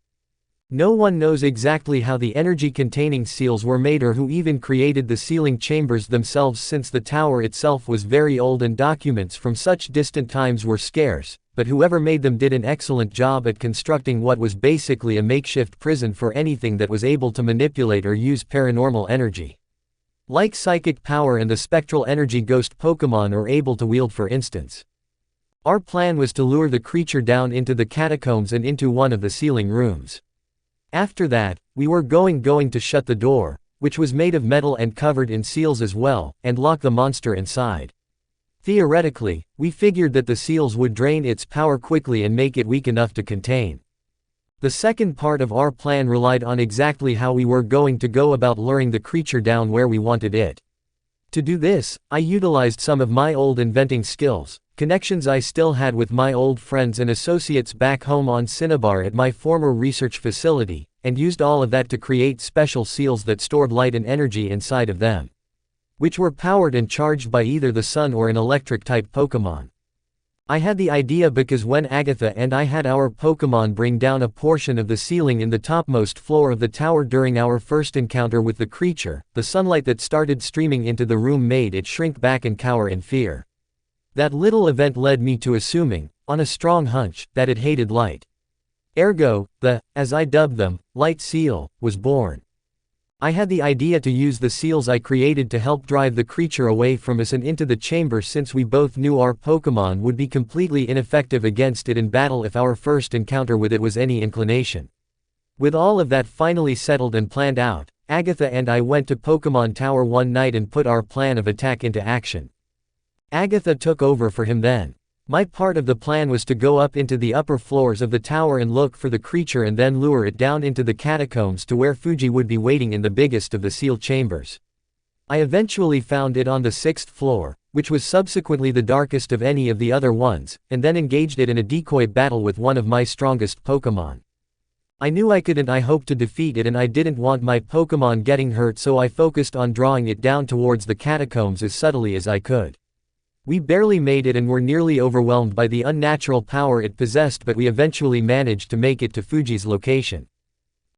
No one knows exactly how the energy-containing seals were made or who even created the sealing chambers themselves, since the tower itself was very old and documents from such distant times were scarce, but whoever made them did an excellent job at constructing what was basically a makeshift prison for anything that was able to manipulate or use paranormal energy. Like psychic power and the spectral energy ghost Pokémon are able to wield, for instance. Our plan was to lure the creature down into the catacombs and into one of the sealing rooms. After that, we were going to shut the door, which was made of metal and covered in seals as well, and lock the monster inside. Theoretically, we figured that the seals would drain its power quickly and make it weak enough to contain. The second part of our plan relied on exactly how we were going to go about luring the creature down where we wanted it. To do this, I utilized some of my old inventing skills, connections I still had with my old friends and associates back home on Cinnabar at my former research facility, and used all of that to create special seals that stored light and energy inside of them, which were powered and charged by either the sun or an electric-type Pokémon. I had the idea because when Agatha and I had our Pokémon bring down a portion of the ceiling in the topmost floor of the tower during our first encounter with the creature, the sunlight that started streaming into the room made it shrink back and cower in fear. That little event led me to assuming, on a strong hunch, that it hated light. Ergo, the, as I dubbed them, light seal, was born. I had the idea to use the seals I created to help drive the creature away from us and into the chamber, since we both knew our Pokémon would be completely ineffective against it in battle if our first encounter with it was any inclination. With all of that finally settled and planned out, Agatha and I went to Pokémon Tower one night and put our plan of attack into action. Agatha took over for him then. My part of the plan was to go up into the upper floors of the tower and look for the creature and then lure it down into the catacombs to where Fuji would be waiting in the biggest of the sealed chambers. I eventually found it on the 6th floor, which was subsequently the darkest of any of the other ones, and then engaged it in a decoy battle with one of my strongest Pokémon. I knew I could and I hoped to defeat it, and I didn't want my Pokémon getting hurt, so I focused on drawing it down towards the catacombs as subtly as I could. We barely made it and were nearly overwhelmed by the unnatural power it possessed, but we eventually managed to make it to Fuji's location.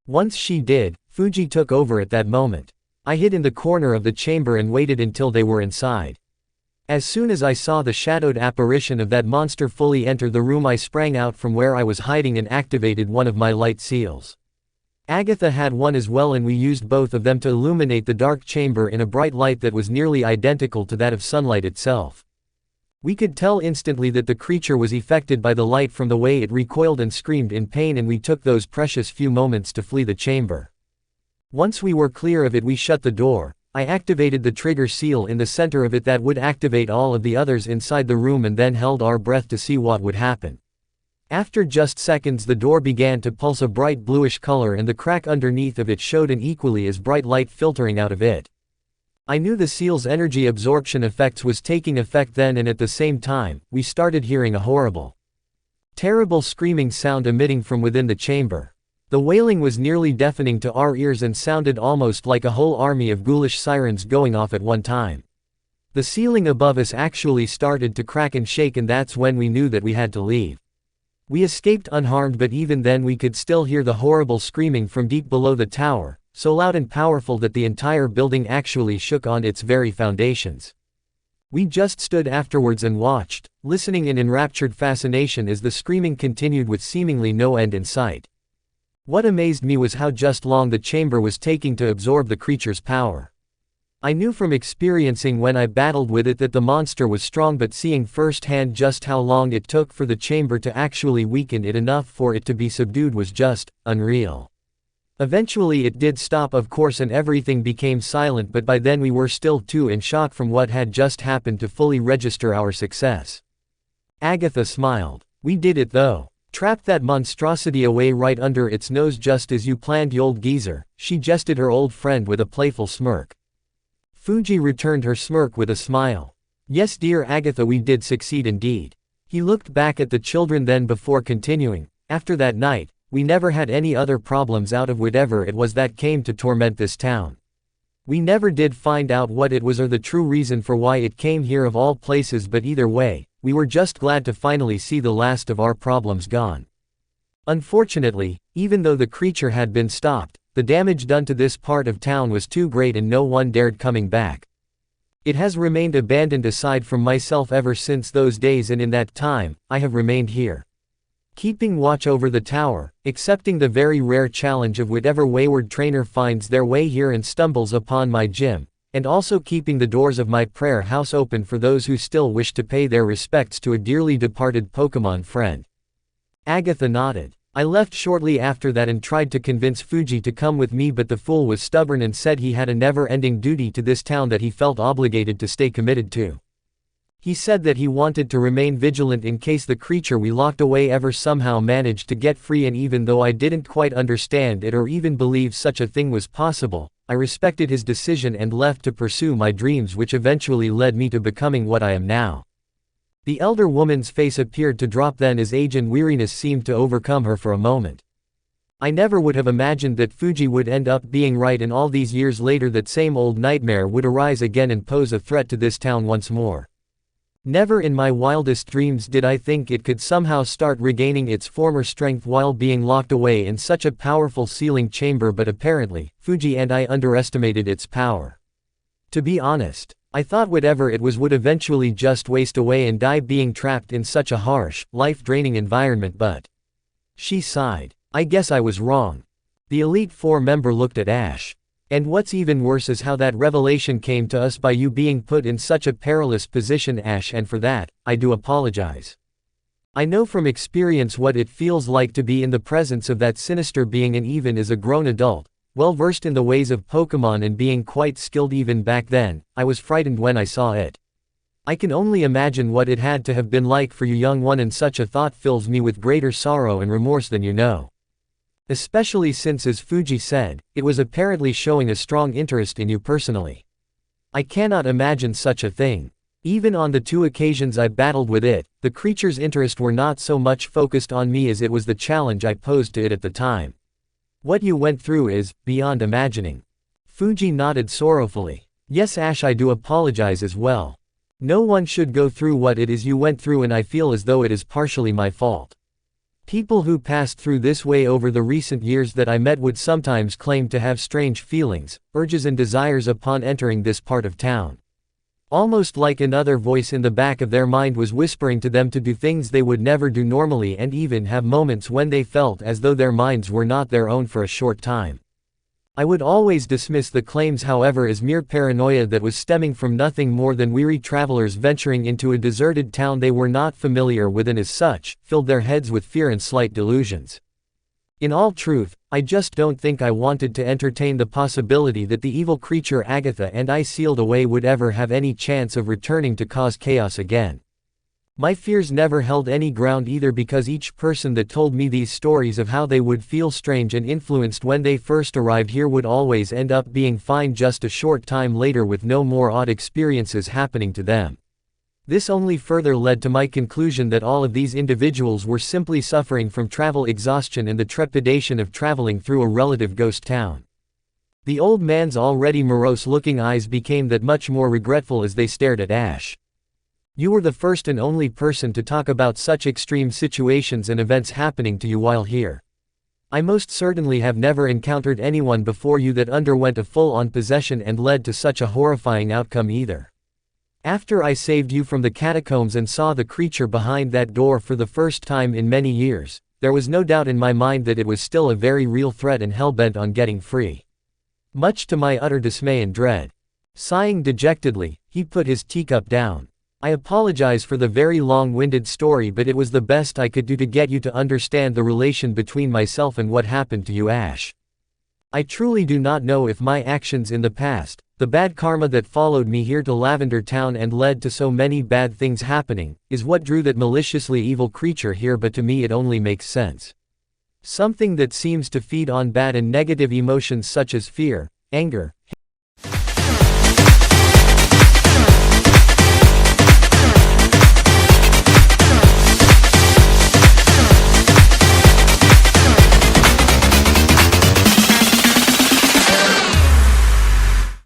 Once she did, Fuji took over at that moment. I hid in the corner of the chamber and waited until they were inside. As soon as I saw the shadowed apparition of that monster fully enter the room, I sprang out from where I was hiding and activated one of my light seals. Agatha had one as well, and we used both of them to illuminate the dark chamber in a bright light that was nearly identical to that of sunlight itself. We could tell instantly that the creature was affected by the light from the way it recoiled and screamed in pain, and we took those precious few moments to flee the chamber. Once we were clear of it, we shut the door. I activated the trigger seal in the center of it that would activate all of the others inside the room, and then held our breath to see what would happen. After just seconds, the door began to pulse a bright bluish color, and the crack underneath of it showed an equally as bright light filtering out of it. I knew the seal's energy absorption effects was taking effect then, and at the same time, we started hearing a horrible, terrible screaming sound emitting from within the chamber. The wailing was nearly deafening to our ears and sounded almost like a whole army of ghoulish sirens going off at one time. The ceiling above us actually started to crack and shake, and that's when we knew that we had to leave. We escaped unharmed, but even then we could still hear the horrible screaming from deep below the tower, so loud and powerful that the entire building actually shook on its very foundations. We just stood afterwards and watched, listening in enraptured fascination as the screaming continued with seemingly no end in sight. What amazed me was how just long the chamber was taking to absorb the creature's power. I knew from experiencing when I battled with it that the monster was strong, but seeing firsthand just how long it took for the chamber to actually weaken it enough for it to be subdued was just unreal. Eventually it did stop, of course, and everything became silent, but by then we were still too in shock from what had just happened to fully register our success. Agatha smiled. We did it though. Trapped that monstrosity away right under its nose just as you planned, you old geezer, she jested her old friend with a playful smirk. Fuji returned her smirk with a smile. Yes, dear Agatha, we did succeed indeed. He looked back at the children then before continuing, after that night, we never had any other problems out of whatever it was that came to torment this town. We never did find out what it was or the true reason for why it came here of all places, but either way, we were just glad to finally see the last of our problems gone. Unfortunately, even though the creature had been stopped, the damage done to this part of town was too great and no one dared coming back. It has remained abandoned aside from myself ever since those days, and in that time, I have remained here, keeping watch over the tower, accepting the very rare challenge of whatever wayward trainer finds their way here and stumbles upon my gym, and also keeping the doors of my prayer house open for those who still wish to pay their respects to a dearly departed Pokémon friend. Agatha nodded. I left shortly after that and tried to convince Fuji to come with me, but the fool was stubborn and said he had a never-ending duty to this town that he felt obligated to stay committed to. He said that he wanted to remain vigilant in case the creature we locked away ever somehow managed to get free, and even though I didn't quite understand it or even believe such a thing was possible, I respected his decision and left to pursue my dreams, which eventually led me to becoming what I am now. The elder woman's face appeared to drop then as age and weariness seemed to overcome her for a moment. I never would have imagined that Fuji would end up being right, and all these years later that same old nightmare would arise again and pose a threat to this town once more. Never in my wildest dreams did I think it could somehow start regaining its former strength while being locked away in such a powerful sealing chamber, but apparently, Fuji and I underestimated its power. To be honest, I thought whatever it was would eventually just waste away and die being trapped in such a harsh, life-draining environment, but... She sighed. I guess I was wrong. The Elite Four member looked at Ash. And what's even worse is how that revelation came to us by you being put in such a perilous position, Ash, and for that, I do apologize. I know from experience what it feels like to be in the presence of that sinister being, and even as a grown adult, well versed in the ways of Pokémon and being quite skilled even back then, I was frightened when I saw it. I can only imagine what it had to have been like for you, young one, and such a thought fills me with greater sorrow and remorse than you know. Especially since, as Fuji said, it was apparently showing a strong interest in you personally. I cannot imagine such a thing. Even on the 2 occasions I battled with it, the creature's interest were not so much focused on me as it was the challenge I posed to it at the time. What you went through is beyond imagining. Fuji nodded sorrowfully. Yes, Ash, I do apologize as well. No one should go through what it is you went through, and I feel as though it is partially my fault. People who passed through this way over the recent years that I met would sometimes claim to have strange feelings, urges and desires upon entering this part of town. Almost like another voice in the back of their mind was whispering to them to do things they would never do normally, and even have moments when they felt as though their minds were not their own for a short time. I would always dismiss the claims, however, as mere paranoia that was stemming from nothing more than weary travelers venturing into a deserted town they were not familiar with, and as such, filled their heads with fear and slight delusions. In all truth, I just don't think I wanted to entertain the possibility that the evil creature Agatha and I sealed away would ever have any chance of returning to cause chaos again. My fears never held any ground either, because each person that told me these stories of how they would feel strange and influenced when they first arrived here would always end up being fine just a short time later, with no more odd experiences happening to them. This only further led to my conclusion that all of these individuals were simply suffering from travel exhaustion and the trepidation of traveling through a relative ghost town. The old man's already morose-looking eyes became that much more regretful as they stared at Ash. You were the first and only person to talk about such extreme situations and events happening to you while here. I most certainly have never encountered anyone before you that underwent a full-on possession and led to such a horrifying outcome either. After I saved you from the catacombs and saw the creature behind that door for the first time in many years, there was no doubt in my mind that it was still a very real threat and hell-bent on getting free. Much to my utter dismay and dread. Sighing dejectedly, he put his teacup down. I apologize for the very long-winded story, but it was the best I could do to get you to understand the relation between myself and what happened to you, Ash. I truly do not know if my actions in the past, the bad karma that followed me here to Lavender Town and led to so many bad things happening, is what drew that maliciously evil creature here, but to me it only makes sense. Something that seems to feed on bad and negative emotions such as fear, anger,